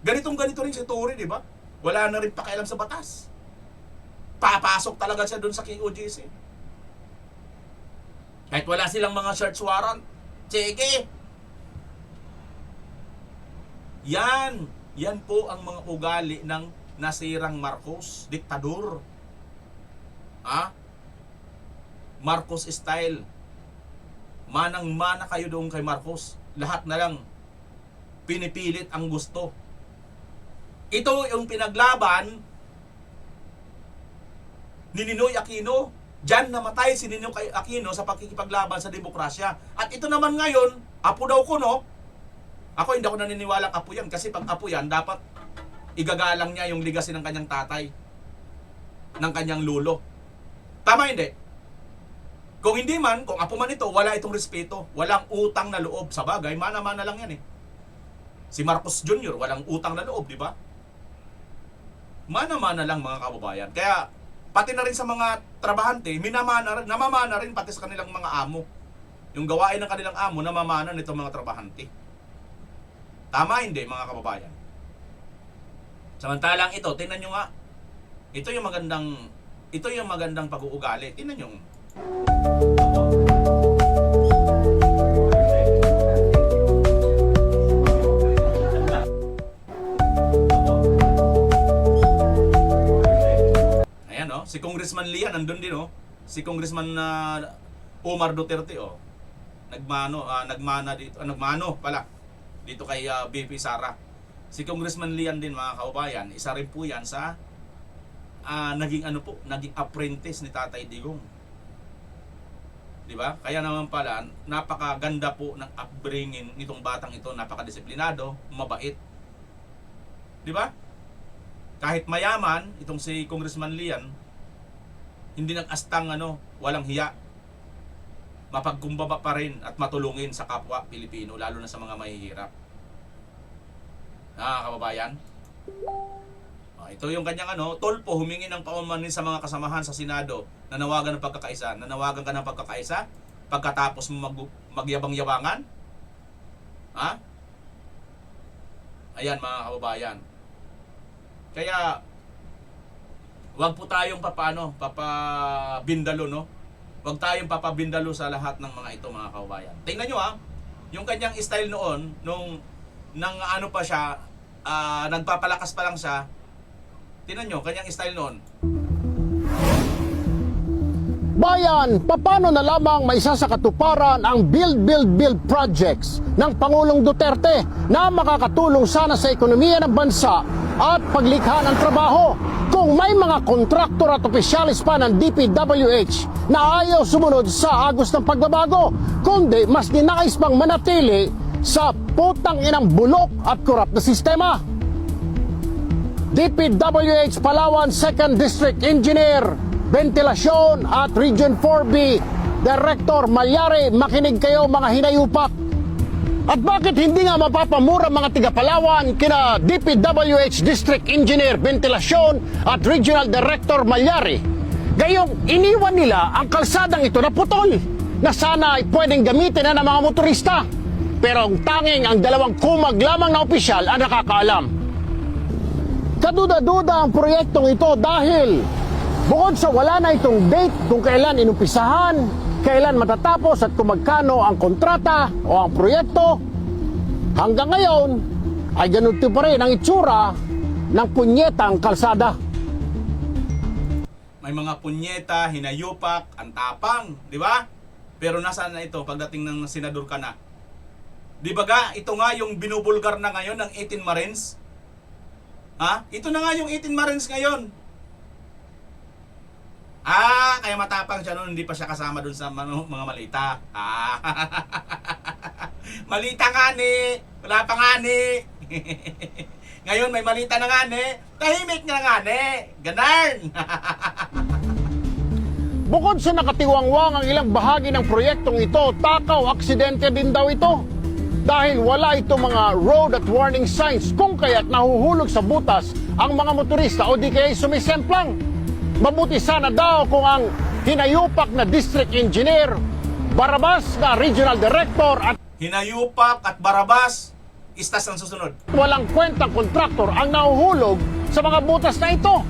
Ganito rin si Tory, di ba? Wala na rin pakialam sa batas. Papasok talaga siya doon sa KOJC. Kahit wala silang mga search warrant. Sige. Yan po ang mga ugali ng nasirang Marcos, diktador. Marcos style. Manang-mana kayo doon kay Marcos. Lahat na lang pinipilit ang gusto. Ito yung pinaglaban ni Ninoy Aquino. Diyan namatay si Ninoy Aquino sa pagkikipaglaban sa demokrasya. At ito naman ngayon, apo daw ko, no? Ako hindi ako naniniwalang apo yan. Kasi pag apo yan, dapat igagalang niya yung legacy ng kanyang tatay, ng kanyang lolo. Tama hindi? Kung hindi man, kung apo man ito, wala itong respeto. Walang utang na loob. Sa bagay, mana-mana lang yan eh. Si Marcos Jr., walang utang na loob, di ba? Mana-mana lang mga kababayan. Kaya, pati na rin sa mga trabahante, namamana rin pati sa kanilang mga amo. Yung gawain ng kanilang amo, namamana nito mga trabahante. Tama hindi mga kababayan? Samantalang ito, tingnan nyo nga. Ito yung magandang pag-uugali. Tingnan nyo. Ayan, oh, si Congressman Lian nandun din, oh. Si Congressman Omar Duterte, oh. Nagmana dito kay BP Sara. Si Congressman Lian din mga kaubayan, isa rin po yan sa naging apprentice ni Tatay Digong. 'Di ba? Kaya naman pala napakaganda po ng upbringing nitong batang ito, napakadisiplinado, mabait. 'Di ba? Kahit mayaman itong si Congressman Lian, hindi nag-astang walang hiya. Mapagkumbaba pa rin at matulungin sa kapwa Pilipino, lalo na sa mga mahihirap. Kababayan. Ito yung kanyang Tolpo, humingi ng paumanhin sa mga kasamahan sa Senado, nanawagan ng pagkakaisa. Nanawagan ka ng pagkakaisa pagkatapos mo magyabang-yabangan? Ayan mga kababayan. Kaya wag po tayong papabindalo, no? Wag tayong papabindalo sa lahat ng mga ito mga kababayan. Tingnan nyo yung kanyang style noon nang pa siya, nagpapalakas pa lang siya. Tingnan nyo, kanyang style noon. Bayan, paano na lamang maisa sa katuparan ang build projects ng Pangulong Duterte na makakatulong sana sa ekonomiya ng bansa at paglikha ng trabaho kung may mga kontraktor at opisyalis pa ng DPWH na ayaw sumunod sa agos ng pagbabago, kundi mas ninais pang manatili sa putang inang bulok at korap na sistema. DPWH Palawan 2nd District Engineer, Ventilasyon at Region 4B Director Malyari, makinig kayo mga hinayupak. At bakit hindi nga mapapamura mga tiga Palawan kina DPWH District Engineer, Ventilasyon at Regional Director Malyari? Gayong iniwan nila ang kalsadang ito na putol na sana ay pwedeng gamitin na ng mga motorista. Pero ang tanging ang 2 kumag lamang na opisyal ang nakakaalam. Kaduda-duda ang proyektong ito dahil bukod sa wala na itong date kung kailan inumpisahan, kailan matatapos at kung magkano ang kontrata o ang proyekto, hanggang ngayon ay ganito pa rin ang itsura ng punyetang kalsada. May mga punyeta, hinayupak, ang tapang, di ba? Pero nasaan na ito pagdating ng senador ka na? Di ba ito nga yung binubulgar na ngayon ng 18 Marines? Ito na nga yung 18 Marines ngayon. Kaya matapang siya noon, hindi pa siya kasama dun sa mga malita. Malita nga ni, wala pa nga ni. Ngayon may malita na nga ni, tahimik na nga ni. Ganun. Bukod sa nakatiwangwang ang ilang bahagi ng proyektong ito, takaw aksidente din daw ito. Dahil wala itong mga road at warning signs kung kaya't nahuhulog sa butas ang mga motorista o di kaya sumisemplang. Mabuti sana daw kung ang hinayupak na District Engineer, Barabas na Regional Director at Hinayupak at Barabas, istas ang susunod. walang kwentang kontraktor ang nahuhulog sa mga butas na ito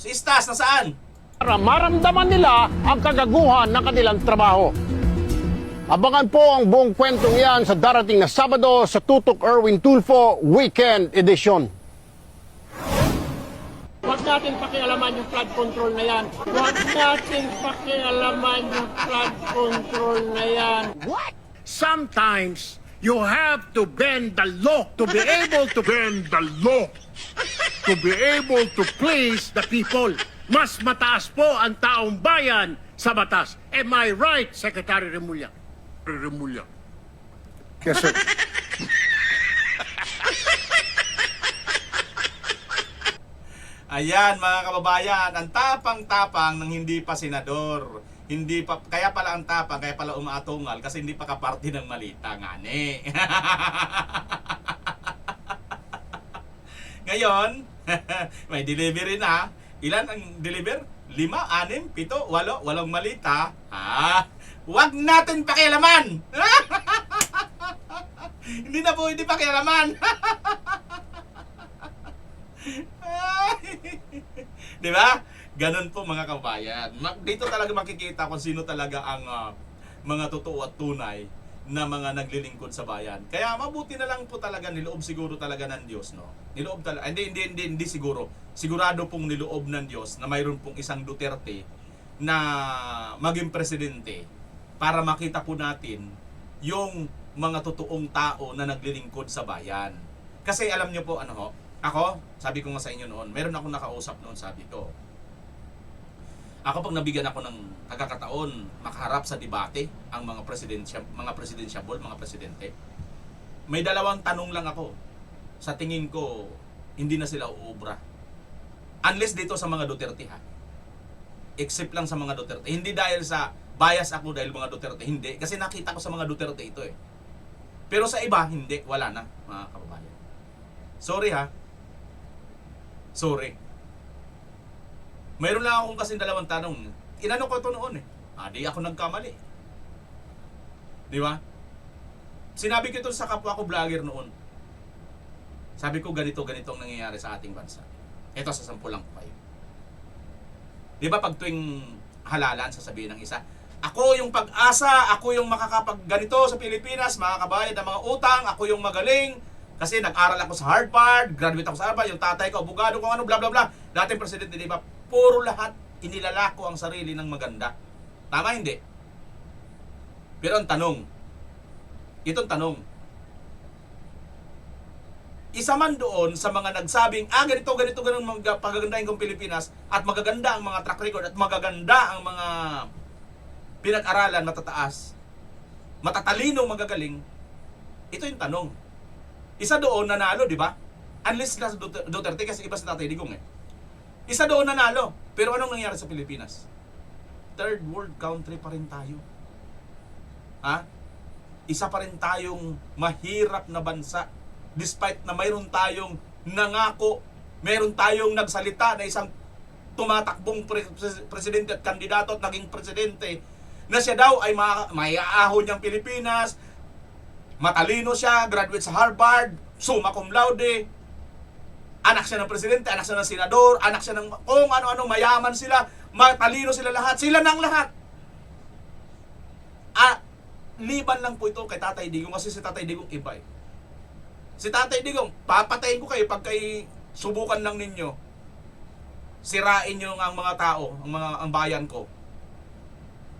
Si Istas, nasaan? para maramdaman nila ang kagaguhan ng kanilang trabaho. Abangan po ang buong kwentong yan sa darating na Sabado sa Tutok Erwin Tulfo Weekend Edition. Huwag natin pakialaman yung flood control na yan. Huwag natin pakialaman yung flood control na yan. What? Sometimes, you have to bend the law to be able to bend the law. To be able to please the people. Mas mataas po ang taong bayan sa batas. Am I right, Secretary Remulla? Remulla. Yes, sir. Ayan mga kababayan, ang tapang-tapang ng hindi pa senador. Hindi pa, kaya pala ang tapang, kaya pala umaatungal kasi hindi pa kaparte ng malita ngani. Ngayon, may delivery na. Ilan ang deliver? 5, 6, 7, 8, 8 malita. Huwag natin pakialaman! Hindi na po hindi pakialaman. Di ba? Ganun po mga kabayan. Dito talaga makikita kung sino talaga ang mga totoo at tunay na mga naglilingkod sa bayan. Kaya mabuti na lang po talaga, niloob siguro talaga ng Diyos, no? Niloob talaga, hindi siguro. Sigurado pong niloob ng Diyos na mayroon pong isang Duterte na maging presidente para makita po natin yung mga totoong tao na naglilingkod sa bayan. Kasi alam niyo po, ako, sabi ko nga sa inyo noon, meron akong nakausap noon, sabi ko, ako pag nabigyan ako ng pagkakataon makaharap sa debate ang mga presidentiable, mga presidente, may 2 tanong lang ako. Sa tingin ko, hindi na sila uubra. Unless dito sa mga Duterte, ha? Except lang sa mga Duterte. Hindi dahil sa bias ako dahil mga Duterte, hindi. Kasi nakita ko sa mga Duterte ito eh. Pero sa iba, hindi. Wala na, mga kababayan. Sorry ha. Sorry. Mayroon lang akong kasing 2 tanong. Inano ko ito noon eh. Di ako nagkamali. Di ba? Sinabi ko ito sa kapwa ko vlogger noon. Sabi ko ganito ang nangyayari sa ating bansa. Ito sa 10 lang po kayo. Di ba pag tuwing halalan, sasabihin ng isa, ako yung pag-asa, ako yung makakapagganito sa Pilipinas, makakabayad ng mga utang, ako yung magaling, kasi nag-aral ako sa Harvard, graduate ako sa Harvard, yung tatay ko, abogado, kung ano, bla bla bla. Dating presidente, di ba? Puro lahat inilalako ang sarili ng maganda. Tama hindi? Pero ang tanong, itong tanong, isa man doon sa mga nagsabing, ganito, ganun pagagandahin kong Pilipinas, at magaganda ang mga track record, at magaganda ang mga pinag-aralan matataas, matatalino, magagaling, ito yung tanong. Isa doon nanalo, di ba? Unless na Duterte, kasi iba sa Tatay Digong eh. Isa doon nanalo. Pero anong nangyari sa Pilipinas? Third world country pa rin tayo. Isa pa rin tayong mahirap na bansa. Despite na mayroon tayong nangako, mayroon tayong nagsalita na isang tumatakbong presidente at kandidato at naging presidente, na siya daw ay maiaahon niyang Pilipinas, matalino siya, graduate sa Harvard, summa cum laude, anak siya ng presidente, anak siya ng senador, anak siya ng kung ano-ano, mayaman sila, matalino sila lahat, sila nang lahat. Liban lang po ito kay Tatay Digong, kasi si Tatay Digong iba eh. Si Tatay Digong, papatayin ko kayo pag kayo subukan lang ninyo, sirain nyo ang mga tao, ang bayan ko.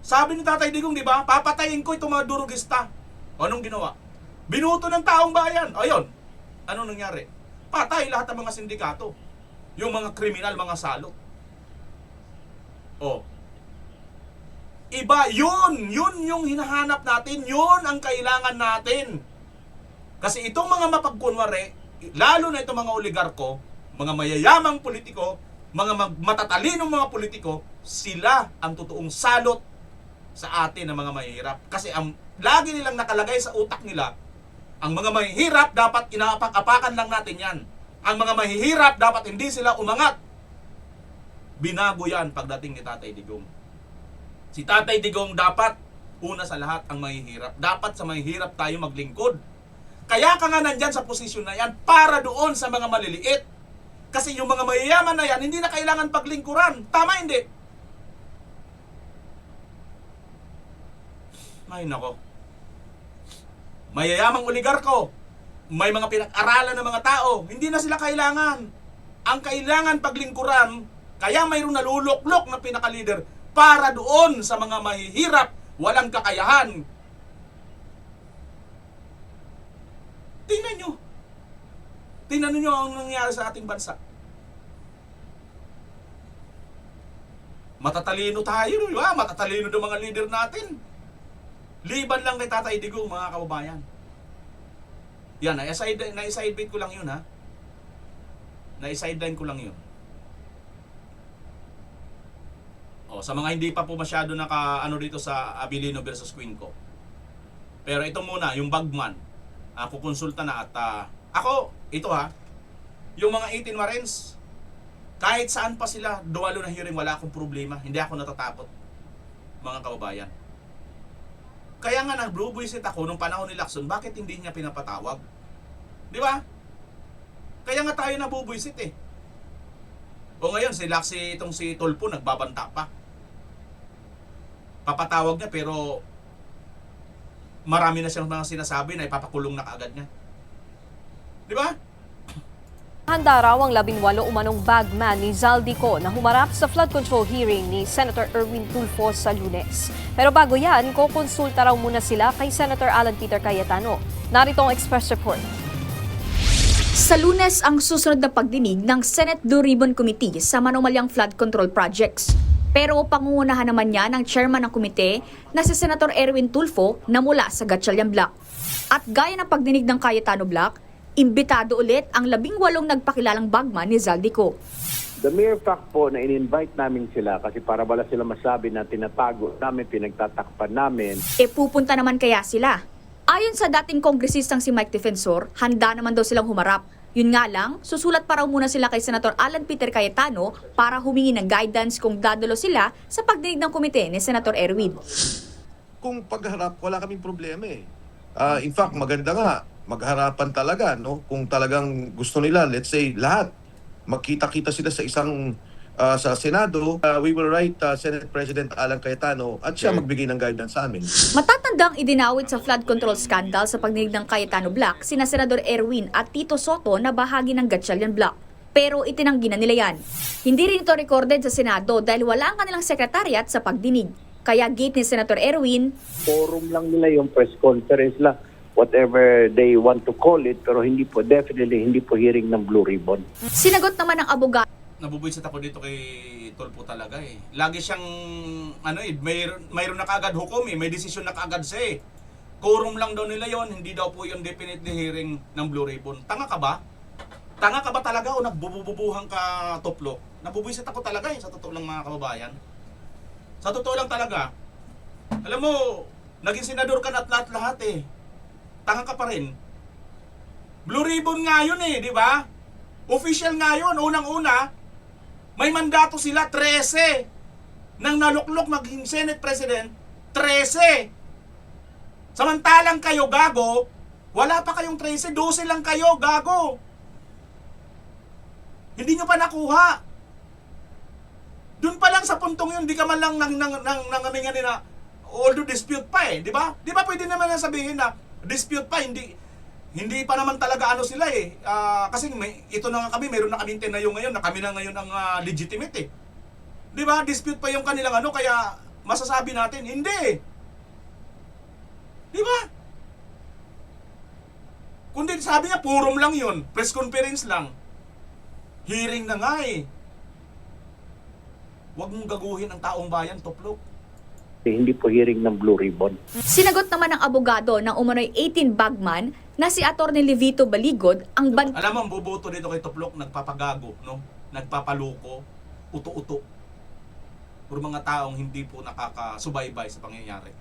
Sabi ni Tatay Digong, di ba? Papatayin ko itong mga durugista. Anong ginawa? Binuto ng taong bayan. Ayun. Anong nangyari? Patay lahat ng mga sindikato. Yung mga kriminal, mga salot. Iba, yun yung hinahanap natin. Yun ang kailangan natin. Kasi itong mga mapagkunwari, lalo na itong mga oligarko, mga mayayamang politiko, mga matatalinong mga politiko, sila ang totoong salot sa atin ng mga mahihirap. Kasi ang lagi nilang nakalagay sa utak nila, ang mga mahihirap dapat inaapak-apakan lang natin yan. Ang mga mahihirap dapat hindi sila umangat. Binago yan pagdating ni Tatay Digong. Si Tatay Digong dapat, una sa lahat, ang mahihirap. Dapat sa mahihirap tayo maglingkod. Kaya ka nga nandyan sa posisyon na yan para doon sa mga maliliit. Kasi yung mga mayayaman na yan, hindi na kailangan paglingkuran. Tama hindi? Ay nako. mayayamang oligarko, may mga pinag-aralan ng mga tao, hindi na sila kailangan. Ang kailangan paglingkuran, kaya mayroong naluluklok na pinaka-leader para doon sa mga mahihirap, walang kakayahan. Tingnan nyo. Tingnan nyo ang nangyari sa ating bansa. Matatalino tayo, di ba? Matatalino ng mga leader natin. Liban lang kay Tatay Digong, mga kababayan. Yan, na-sideline ko lang yun, ha? Na-sideline ko lang yun. O, sa mga hindi pa po masyado naka-ano dito sa Abilino versus Quinco. Pero ito muna, yung bagman. Kukonsulta na at ako, ito ha, yung mga 18 Marines, kahit saan pa sila dumalo na hearing, wala akong problema. Hindi ako natatakot, mga kababayan. Kaya nga nag-blue-visit ako nung panahon ni Lacson, bakit hindi niya pinapatawag? Di ba? Kaya nga tayo nabubuisit eh. O ngayon, itong si Tulfo, nagbabanta pa. Papatawag niya pero marami na siyang mga sinasabi na ipapakulong na kaagad niya. Di ba? Handa raw ang 18 umanong bagman ni Zaldico na humarap sa flood control hearing ni Senator Erwin Tulfo sa Lunes. Pero bago yan, kukonsulta raw muna sila kay Senator Alan Peter Cayetano. Narito ang Express Report. Sa Lunes ang susunod na pagdinig ng Senate Blue Ribbon Committee sa manumalyang flood control projects. Pero pangungunahan naman niya ng chairman ng komite na si Senator Erwin Tulfo na mula sa Gatchalian Block. At gaya ng pagdinig ng Cayetano Block, imbitado ulit ang 18 nagpakilalang bagman ni Zaldico. The mere fact po na in-invite namin sila kasi para wala sila masabi na tinatago namin, pinagtatakpan namin. Pupunta naman kaya sila? Ayon sa dating kongresistang si Mike Defensor, handa naman daw silang humarap. Yun nga lang, susulat pa raw muna sila kay Senator Alan Peter Cayetano para humingi ng guidance kung dadalo sila sa pagdinig ng komite ni Senator Erwin. Kung pagharap, wala kaming problema eh. In fact, maganda nga, magharapan talaga, no? Kung talagang gusto nila, let's say, lahat, magkita-kita sila sa isang, sa Senado, we will write Senate President Alan Cayetano at siya magbigay ng guidance sa amin. Matatandang idinawit sa flood control scandal sa pagdinig ng Cayetano Block sina Senador Erwin at Tito Soto na bahagi ng Gatchalian Block. Pero itinanggi na nila yan. Hindi rin ito recorded sa Senado dahil wala ang kanilang sekretariat sa pagdinig. Kaya gate ni Senator Erwin, Forum lang nila yung press conference lang, whatever they want to call it, pero hindi po, definitely hindi po hearing ng Blue Ribbon. sinagot naman ng abogado. Nabubuisit ako dito kay Tulfo talaga eh. Lagi siyang, mayroon na kaagad hukom eh, may desisyon na kaagad siya eh. Quorum lang daw nila yon, hindi daw po yung definitely hearing ng Blue Ribbon. Tanga ka ba? Tanga ka ba talaga o nagbubububuhang ka, Tuplo? Nabubuisit ako talaga eh, sa totoo lang mga kababayan. Sa totoo lang talaga. Alam mo, naging senador ka na at lahat eh. Tanga ka pa rin. Blue Ribbon nga yun eh, di ba? Official nga yun, unang-una, may mandato sila 13 nang naluklok maging Senate President, 13. Samantalang kayo, gago, wala pa kayong 13, 12 lang kayo, gago. Hindi nyo pa nakuha. Doon pa lang sa puntong yun, di ka man lang nangamingan nila, although dispute pa eh, di ba? Di ba pwede naman na sabihin na dispute pa, hindi pa naman talaga ano sila eh. Kasi ito na nga kami, meron na kaming tinayo ngayon, na kami na ngayon ang legitimate eh. Di ba? Dispute pa yung kanilang ano, kaya masasabi natin, hindi. Di ba? Kundi sabi niya, forum lang yun, press conference lang. Hearing na nga eh. Huwag mong gaguhin ang taong bayan, Tuplok. Hindi po hearing ng Blue Ribbon. Sinagot naman ng abogado ng umano'y 18 bagman na si Atty. Levito Baligod ang Alam mo, ang buboto dito kay Tuplok, nagpapagago, no? Nagpapaluko, uto-uto. Puro mga taong hindi po nakakasubaybay sa pangyayari.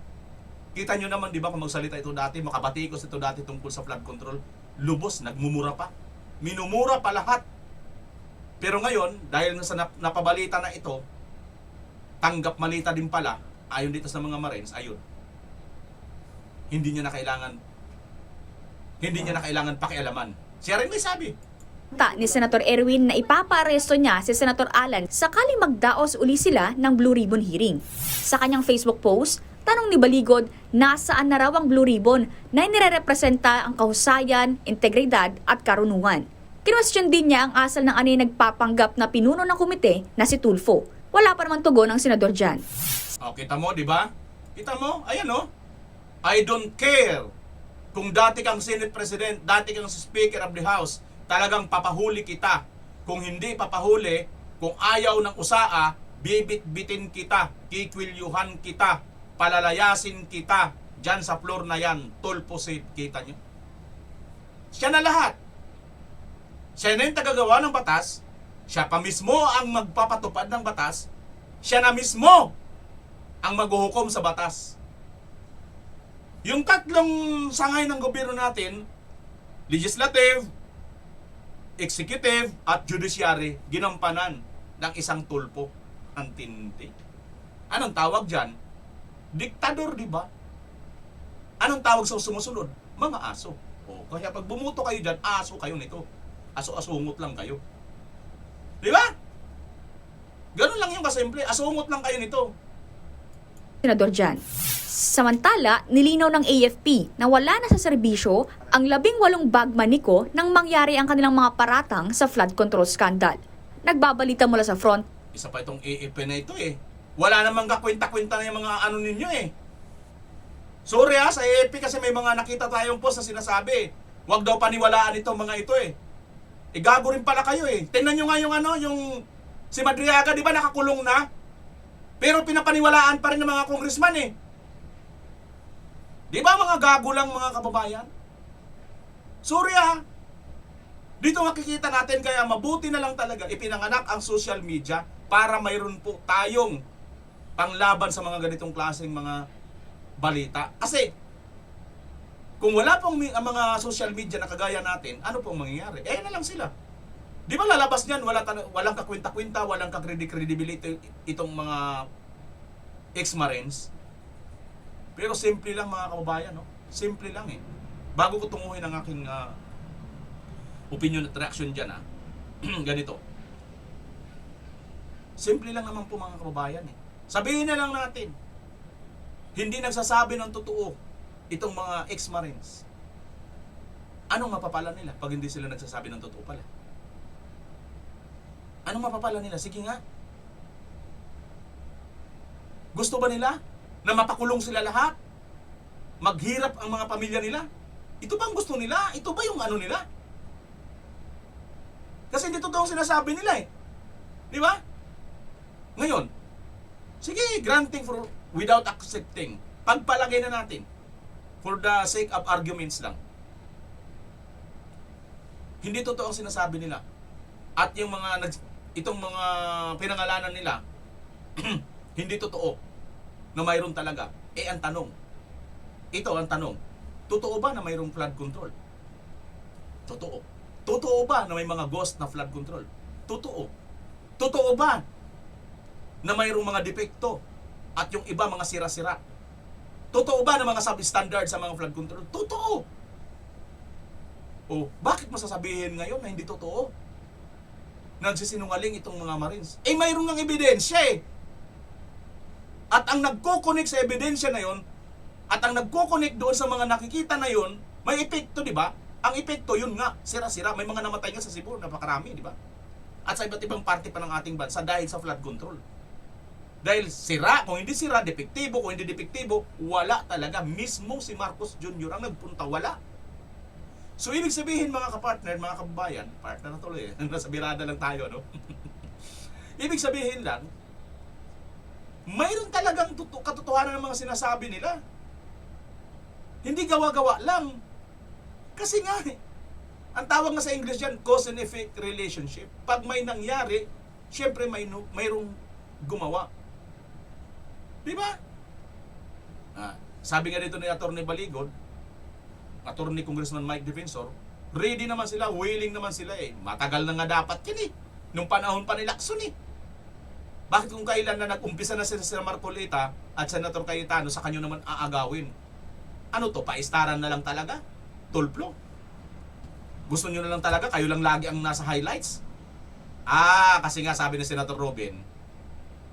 Kita nyo naman, di ba, kung magsalita ito dati, makabatikos ito dati tungkol sa flood control, lubos, nagmumura pa. Minumura pa lahat. Pero ngayon, dahil sa napabalita na ito, tanggap malita din pala, ayon dito sa mga Marines, ayun. Hindi niya na kailangan pakialaman. Siya rin may sabi. ni Senator Erwin na ipapaaresto niya si Senator Alan sakali magdaos uli sila ng Blue Ribbon hearing. Sa kanyang Facebook post, Tanong ni Baligod, nasaan na raw ang Blue Ribbon na inirerepresenta ang kahusayan, integridad at karunungan? Kinwestiyon din niya ang asal ng anay nagpapanggap na pinuno ng komite na si Tulfo. Wala pa naman tugon ng senador dyan. O, kita mo, di ba? Kita mo? Ayan, oh. I don't care kung dati kang Senate President, dati kang Speaker of the House, talagang papahuli kita. Kung hindi papahuli, kung ayaw ng usaa, bibit-bitin kita, kikwilyuhan kita, palalayasin kita, dyan sa floor na yan, Tulfo safe, kita nyo? Siya na lahat. Siya na yung tagagawa ng batas, siya pa mismo ang magpapatupad ng batas, siya na mismo ang maghuhukom sa batas. Yung tatlong sangay ng gobyerno natin, legislative, executive, at judiciary, ginampanan ng isang Tulfo. Ang tindi. Anong tawag dyan? Diktador, di ba? Anong tawag sa sumusunod? Mga aso. O, kaya pag bumuto kayo dyan, aso kayo nito. Aso-asungot lang kayo. Di ba? Ganun lang yung kasimple. Asungot lang kayo nito. Senador Jan. Samantala, nilinaw ng AFP na wala na sa serbisyo ang 18 bagman niko nang mangyari ang kanilang mga paratang sa flood control scandal. Nagbabalita mula sa front. Isa pa itong AFP na ito eh. Wala namang kakwenta-kwenta na yung mga ano ninyo eh. Sorry sa AFP kasi may mga nakita tayong post na sinasabi. Huwag daw paniwalaan itong mga ito eh. Gago rin pala kayo eh. Tingnan nyo nga yung yung si Madriaga, di ba nakakulong na? Pero pinapaniwalaan pa rin ng mga congressman eh. Di ba mga gago lang mga kababayan? Sorry Dito makikita natin kaya mabuti na lang talaga ipinanganak ang social media para mayroon po tayong panglaban sa mga ganitong klaseng mga balita. Kasi kung wala pong ang mga social media na kagaya natin, ano pong mangyayari? Na lang sila. Di ba lalabas niyan, walang kakwenta-kwenta, walang credibility itong mga ex-Marines. Pero simple lang mga kababayan, no? Simple lang eh. Bago ko tunguhin ang aking opinion at reaction dyan, ganito. Simple lang naman po mga kababayan eh. Sabihin na lang natin, hindi nagsasabi ng totoo itong mga ex-Marines. Anong mapapala nila pag hindi sila nagsasabi ng totoo pala? Anong mapapala nila? Sige nga. Gusto ba nila na mapakulong sila lahat? Maghirap ang mga pamilya nila? Ito ba ang gusto nila? Ito ba yung ano nila? Kasi hindi totoo ang sinasabi nila eh. Di ba? Ngayon, sige, granting for without accepting. Pagpalagay na natin for the sake of arguments lang. Hindi totoo ang sinasabi nila. At yung itong mga pinangalanan nila, hindi totoo na mayroon talaga. Ang tanong, ito ang tanong, totoo ba na mayroong flood control? Totoo. Totoo ba na may mga ghost na flood control? Totoo. Totoo ba na mayroong mga depekto at yung iba mga sira-sira? Totoo ba na mga substandard sa mga flood control? Totoo. O, bakit masasabihin ngayon na hindi totoo? Nagsisinungaling itong mga Marines. Mayroon ng ebidensya eh. At ang nagko-connect sa ebidensya na yon, at ang nagko-connect doon sa mga nakikita na yon, may epekto, di ba? Ang epekto yun nga, sira-sira. May mga namatay nga sa Cebu, napakarami, di ba? At sa iba't ibang parte pa ng ating bansa dahil sa flood control. Dahil sira, kung hindi sira, depektibo, kung hindi depektibo, wala talaga. Mismo si Marcos Jr. ang nagpunta, wala. So, ibig sabihin mga kapartner, mga kababayan, partner na tuloy, nasa birada lang tayo, no? Ibig sabihin lang, mayroon talagang katotohanan ng mga sinasabi nila. Hindi gawa-gawa lang. Kasi nga, ang tawag nga sa English yan, cause and effect relationship. Pag may nangyari, syempre mayroong gumawa. Di ba? Sabi nga dito ni Atty. Baligod, Atty. Congressman Mike Defensor, ready naman sila, willing naman sila eh. Matagal na nga dapat yan eh. Nung panahon pa ni Lacson eh. Bakit kung kailan na nag-umpisa na sila Marcolita at Senator Cayetano, sa kanyo naman aagawin? Ano to, paistaran na lang talaga? Tulfo? Gusto nyo na lang talaga, kayo lang lagi ang nasa highlights? Kasi nga sabi ni Senator Robin,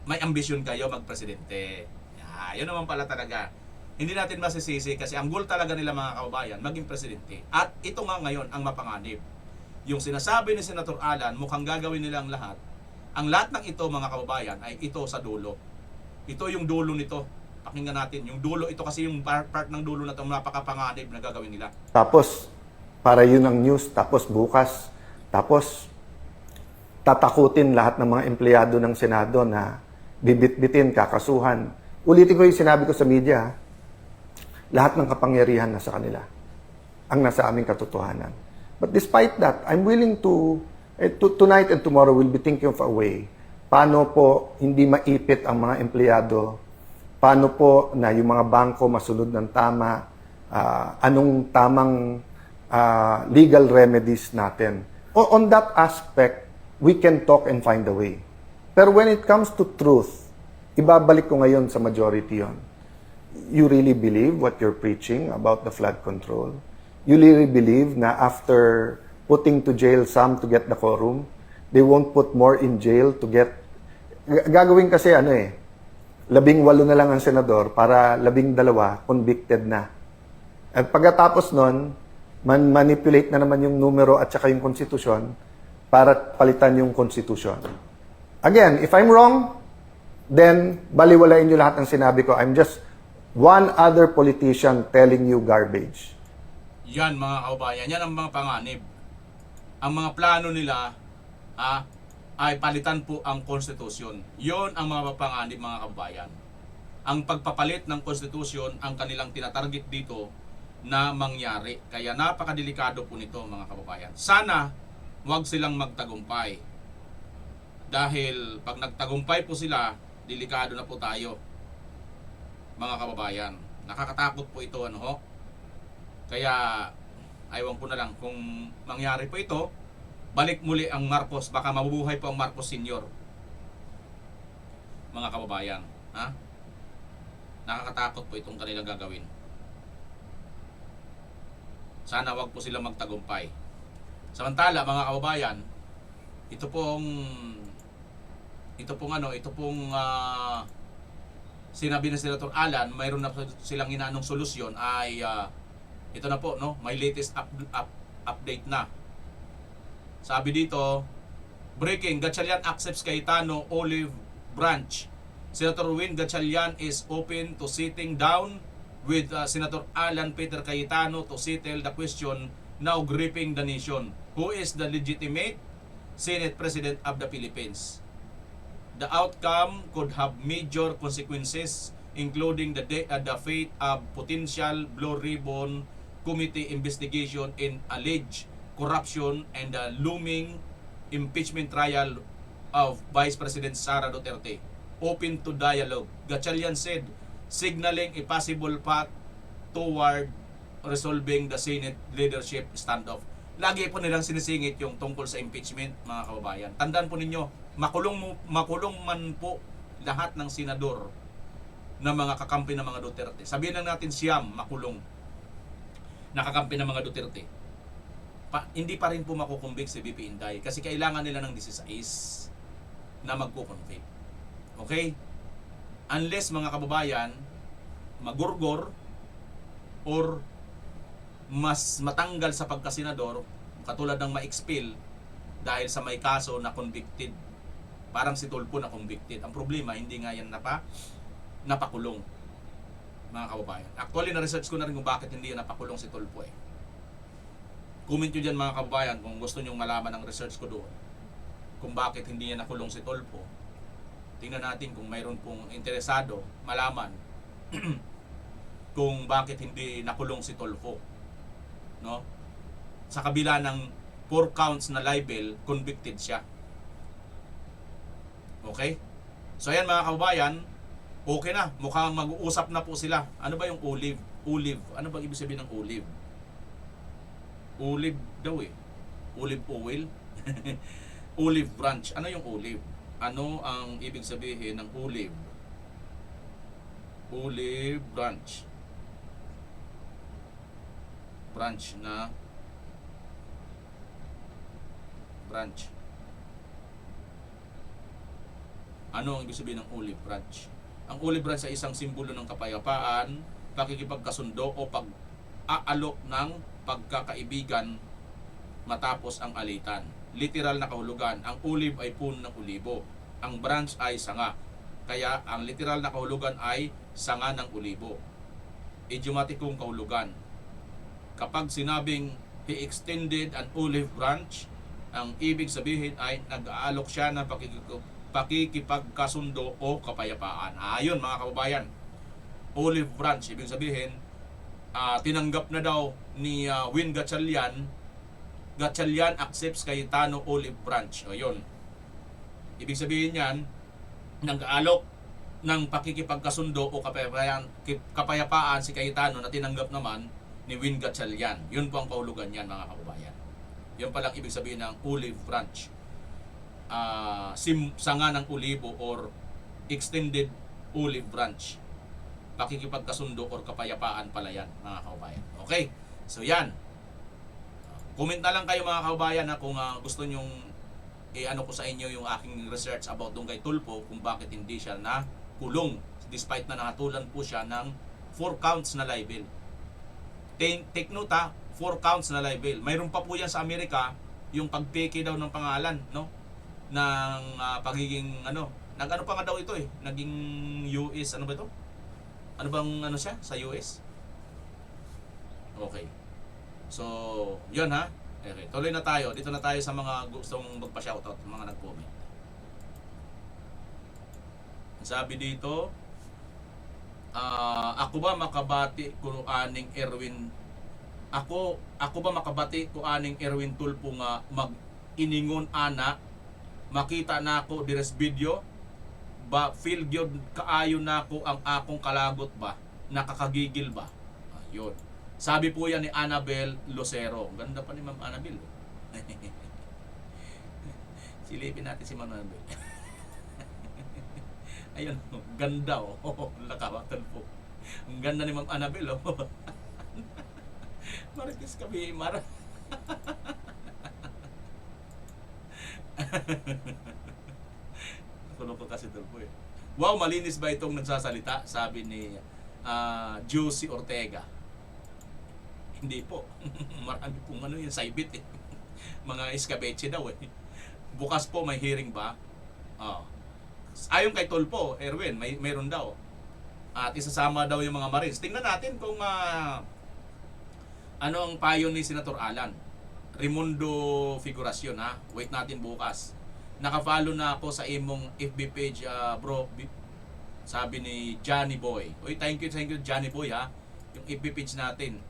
may ambisyon kayo magpresidente. Yan. Yun naman pala talaga. Hindi natin masisisi kasi ang goal talaga nila mga kababayan, maging presidente. At ito nga ngayon ang mapanganib. Yung sinasabi ni Senator Alan, mukhang gagawin nilang lahat. Ang lahat ng ito mga kababayan ay ito sa dulo. Ito yung dulo nito. Pakinggan natin yung dulo. Ito kasi yung part ng dulo na ito, napakapanganib na gagawin nila. Tapos, para yun ang news. Tapos bukas, tapos tatakutin lahat ng mga empleyado ng Senado na bibit-bitin, kakasuhan. Ulitin ko yung sinabi ko sa media, lahat ng kapangyarihan nasa kanila. Ang nasa aming katotohanan. But despite that, I'm willing to tonight and tomorrow we'll be thinking of a way. Paano po hindi maipit ang mga empleyado? Paano po na yung mga bangko masunod ng tama? Anong tamang legal remedies natin? On that aspect, we can talk and find a way. Pero when it comes to truth, ibabalik ko ngayon sa majority yon. You really believe what you're preaching about the flood control? You really believe na after putting to jail some to get the quorum, they won't put more in jail to get... Gagawin kasi 18 na lang ang senador para 12 convicted na. At pagkatapos nun, manipulate na naman yung numero at saka yung konstitusyon para palitan yung konstitusyon. Again, if I'm wrong, then baliwalain nyo lahat ng sinabi ko. I'm just one other politician telling you garbage. Yan mga kababayan, yan ang mga panganib. Ang mga plano nila ay palitan po ang konstitusyon. Yon ang mga panganib mga kababayan. Ang pagpapalit ng konstitusyon ang kanilang tinatarget dito na mangyari. Kaya napakadelikado po nito mga kababayan. Sana wag silang magtagumpay. Dahil pag nagtagumpay po sila, delikado na po tayo. Mga kababayan, nakakatakot po ito Kaya aywan ko na lang kung mangyari po ito, balik muli ang Marcos, baka mabubuhay po ang Marcos Senior. Mga kababayan, nakakatakot po itong kanilang gagawin. Sana wag po silang magtagumpay. Samantala mga kababayan, ito pong sinabi ni Senator Alan, mayroon na silang inaanong solusyon ay ito na po, may latest update na. Sabi dito, breaking, Gatchalian accepts Cayetano Olive Branch. Senator Win Gatchalian is open to sitting down with Senator Alan Peter Cayetano to settle the question now gripping the nation. Who is the legitimate Senate President of the Philippines? The outcome could have major consequences, including the fate of potential Blue Ribbon Committee investigation in alleged corruption and the looming impeachment trial of Vice President Sara Duterte. Open to dialogue, Gatchalian said, signaling a possible path toward resolving the Senate leadership standoff. Lagi po nilang sinisingit yung tungkol sa impeachment, mga kababayan. Tandaan po ninyo, makulong man po lahat ng senador na mga kakampi ng mga Duterte. Sabihin lang natin siyam makulong nakakampi ng mga Duterte. Hindi pa rin po makukonvict si VP Inday kasi kailangan nila ng 16 na magkukonvict. Okay? Unless mga kababayan magurgor or mas matanggal sa pagkasenador katulad ng ma-expel dahil sa may kaso na convicted. Parang si Tulfo na convicted. Ang problema, hindi nga yan napakulong. Mga kababayan. Actually, na-research ko na rin kung bakit hindi yan napakulong si Tulfo Comment nyo dyan mga kababayan kung gusto nyo malaman ang research ko doon. Kung bakit hindi yan nakulong si Tulfo. Tingnan natin kung mayroon pong interesado malaman kung bakit hindi nakulong si Tulfo. Sa kabila ng 4 counts na libel, convicted siya. Okay? So ayan mga kababayan, okay na. Mukhang mag-uusap na po sila. Ano ba yung olive? Olive. Ano ba ibig sabihin ng olive? Olive daw Olive oil? Olive branch. Ano yung olive? Ano ang ibig sabihin ng olive? Olive branch. Branch na branch. Ano ang ibig sabihin ng olive branch? Ang olive branch ay isang simbolo ng kapayapaan, pakikipagkasundo o pag-aalok ng pagkakaibigan matapos ang alitan. Literal na kahulugan, ang olive ay puno ng olibo. Ang branch ay sanga. Kaya ang literal na kahulugan ay sanga ng olibo. Idiomatikong kahulugan. Kapag sinabing he extended an olive branch, ang ibig sabihin ay nag-aalok siya ng pakikipagkasundo o kapayapaan. Ayun mga kababayan, olive branch, ibig sabihin, tinanggap na daw ni Win Gatchalian accepts Cayetano olive branch. O yun. Ibig sabihin yan, nag-aalok ng pakikipagkasundo o kapayapaan si Cayetano na tinanggap naman ni Win Gatchalian. Yun po ang kahulugan yan mga kababayan. Yun palang ibig sabihin ng olive branch. Sanga ng olibo or extended olive branch. Pakikipagkasundo or kapayapaan pala yan mga kababayan. Okay, so yan. Comment na lang kayo mga kababayan na kung gusto nyong ano ko sa inyo yung aking research about doon kay Tulfo kung bakit hindi siya na kulong despite na nahatulan po siya ng 4 counts na libel. Take note 4 counts na libel. Mayroon pa po yan sa Amerika, yung pagpeke daw ng pangalan, no? Ng pagiging nag-ano pa nga daw ito naging US, ano ba ito? Ano bang siya sa US? Okay. So, yun ha. Okay, tuloy na tayo. Dito na tayo sa mga gustong magpa-shoutout, mga nag-comment. Sabi dito, ako ba makabati ko aning Erwin Tulfo nga mag-iningon ana makita na ako dires video ba feel gyud kaayo na ako ang akong kalagot ba nakakagigil ba. Ayun. Sabi po yan ni Annabel Lucero. Ganda pa ni Ma'am Annabel. Silipin natin si Ma'am Annabel. Ayun, ganda lakawatan po. Ang ganda ni Ma'am Annabel Marites kami, Mara. Nakulong ko kasi Tulfo Wow, malinis ba itong nagsasalita? Sabi ni Josie Ortega. Hindi po. Marami pong yung saibit Mga iskabeche daw Bukas po may hearing ba? Ayon kay Tulfo, Erwin, mayroon daw. At isasama daw yung mga Marines. Tingnan natin kung ano ang payo ni Senator Alan. Raimundo Figuracion Wait natin bukas. Naka-follow na ako sa imong FB page bro. Sabi ni Johnny Boy. Oy, thank you Johnny Boy Yung FB page natin.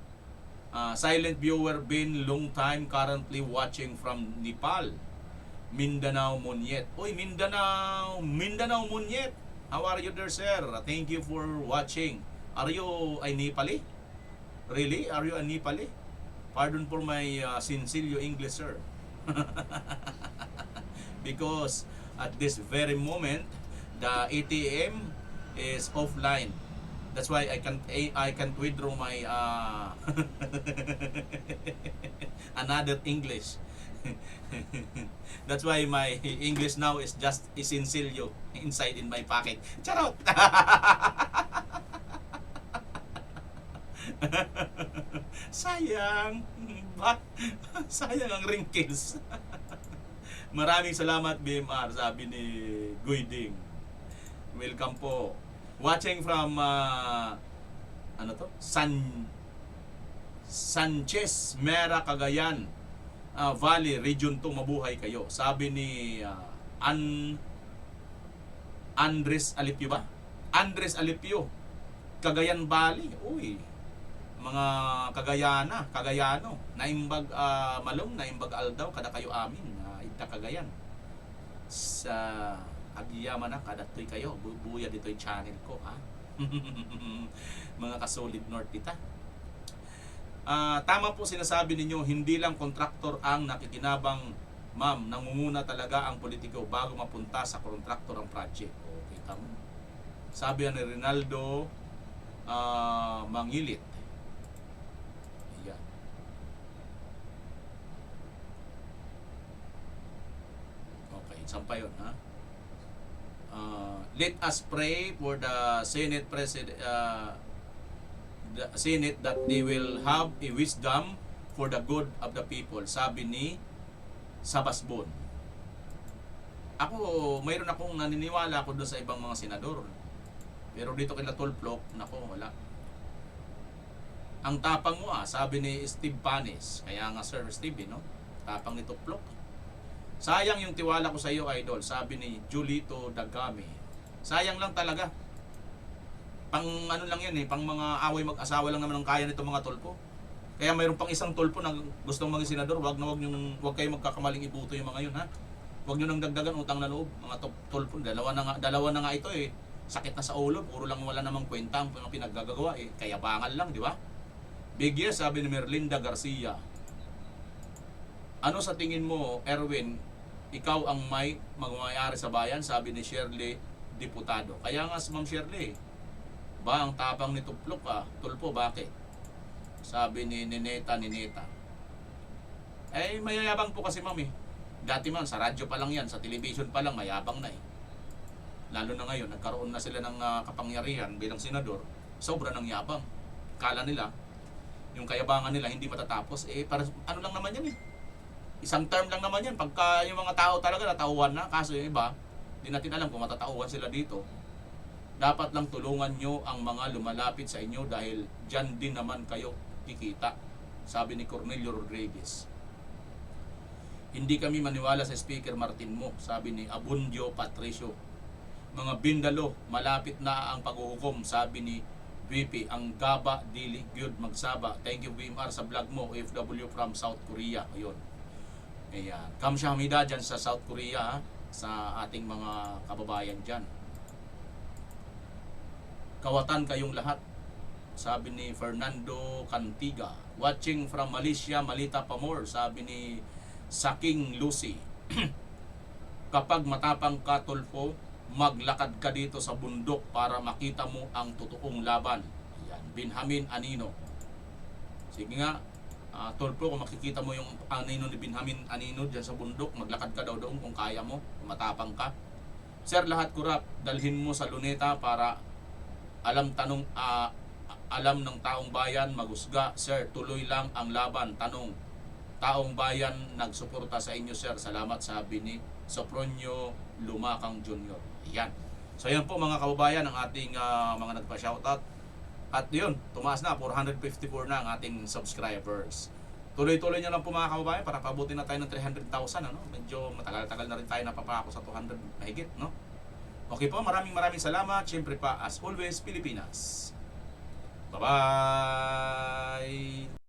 Silent viewer been long time currently watching from Nepal. Mindanao Munyet. Oy, Mindanao Munyet. How are you there, sir? Thank you for watching. Are you a Nepali? Really? Are you a Nepali? Pardon for my sincere English, sir. Because at this very moment, the ATM is offline. That's why I can't withdraw my another English. That's why my English now is just Isinsilyo inside in my pocket. Charot! Sayang. Sayang ang wrinkles. Maraming salamat BMR, sabi ni Guiding. Welcome po. Watching from Sanchez Mera, Cagayan Valley, Region 2, mabuhay kayo. Sabi ni Andres Alipio ba? Andres Alipio, Cagayan Valley. Uy, mga Cagayano, naimbag malong, naimbag aldaw, kada kayo amin, ita Cagayan. Sa Agiyaman kadatoy kayo, buya dito'y channel ko, mga kasolid North dita. Tama po sinasabi ninyo, hindi lang kontraktor ang nakikinabang, ma'am. Nangunguna talaga ang politiko bago mapunta sa kontraktor ang project. Okay, tama. Sabi ni Rinaldo Mangilit. Ayan. Okay, sampa yun, let us pray for the Senate President, the Senate, that they will have a wisdom for the good of the people, sabi ni Sabasbon. Ako, mayroon akong naniniwala ako doon sa ibang mga senador. Pero dito kay Tulfo, nako, wala. Ang tapang mo sabi ni Steve Panes. Kaya nga Sir Steve, no? Tapang ni Tulfo. Sayang yung tiwala ko sa iyo, idol, sabi ni Julito Dagame. Sayang lang talaga. Pang ano lang yan pang mga away mag-asawa lang naman ang kaya nito mga Tulfo. Kaya mayroon pang isang Tulfo na gustong maging senador, wag kayong magkakamaling ibuto yung mga yun, ha. Wag niyo nang dagdagan utang na loob, mga Tulfo. Dalawa na nga ito Sakit na sa ulo, puro lang wala namang kwenta ang pinaggagawa Kayabangan lang, di ba? Big yes, sabi ni Merlinda Garcia. Ano sa tingin mo, Erwin, ikaw ang magmayari sa bayan, sabi ni Shirley Diputado. Kaya nga Ma'am Shirley, ba ang tapang ni Tulfo, bakit? Sabi ni Nineta. Mayayabang po kasi ma'am Dati man, sa radyo pa lang yan, sa television pa lang, mayabang na Lalo na ngayon, nagkaroon na sila ng kapangyarihan bilang senador, sobra ng yabang. Kala nila, yung kayabangan nila hindi matatapos, para ano lang naman yan Isang term lang naman yan. Pagka yung mga tao talaga natauhan na, kaso yung iba, di natin alam kung matatauhan sila dito. Dapat lang tulungan nyo ang mga lumalapit sa inyo dahil dyan din naman kayo kikita, sabi ni Cornelio Rodriguez. Hindi kami maniwala sa Speaker Martin Mo, sabi ni Abundio Patricio. Mga bindalo, malapit na ang paghuhukom, sabi ni VP. Ang gaba, dili, gyud magsaba. Thank you BMR sa vlog mo, OFW from South Korea. Ayun. Ayan. Kamsahamnida dyan sa South Korea, sa ating mga kababayan dyan. Kawatan kayong lahat, sabi ni Fernando Cantiga. Watching from Malaysia, Malita Pamor, sabi ni Saking Lucy. Kapag matapang ka, Tulfo, maglakad ka dito sa bundok para makita mo ang totoong laban. Yan, Benjamin Anino. Sige nga, Tulfo, kung makikita mo yung anino ni Benjamin Anino dyan sa bundok, maglakad ka daw doon kung kaya mo, matapang ka. Sir, lahat kurap, dalhin mo sa Luneta para alam ng taong bayan magusga. Sir, tuloy lang ang laban. Tanong, taong bayan nagsuporta sa inyo, sir. Salamat, sabi ni Sopronio Lumakang Jr. Ayan. So yan po mga kababayan ang ating mga nagpa-shoutout. At yun, tumaas na, 454 na ang ating subscribers. Tuloy-tuloy nyo lang po mga kababayan para pabutin na tayo ng 300,000. Medyo matagal-tagal na rin tayo napapako sa 200 mahigit, no? Okay po, maraming salamat. Siyempre pa, as always, Pilipinas. Bye-bye!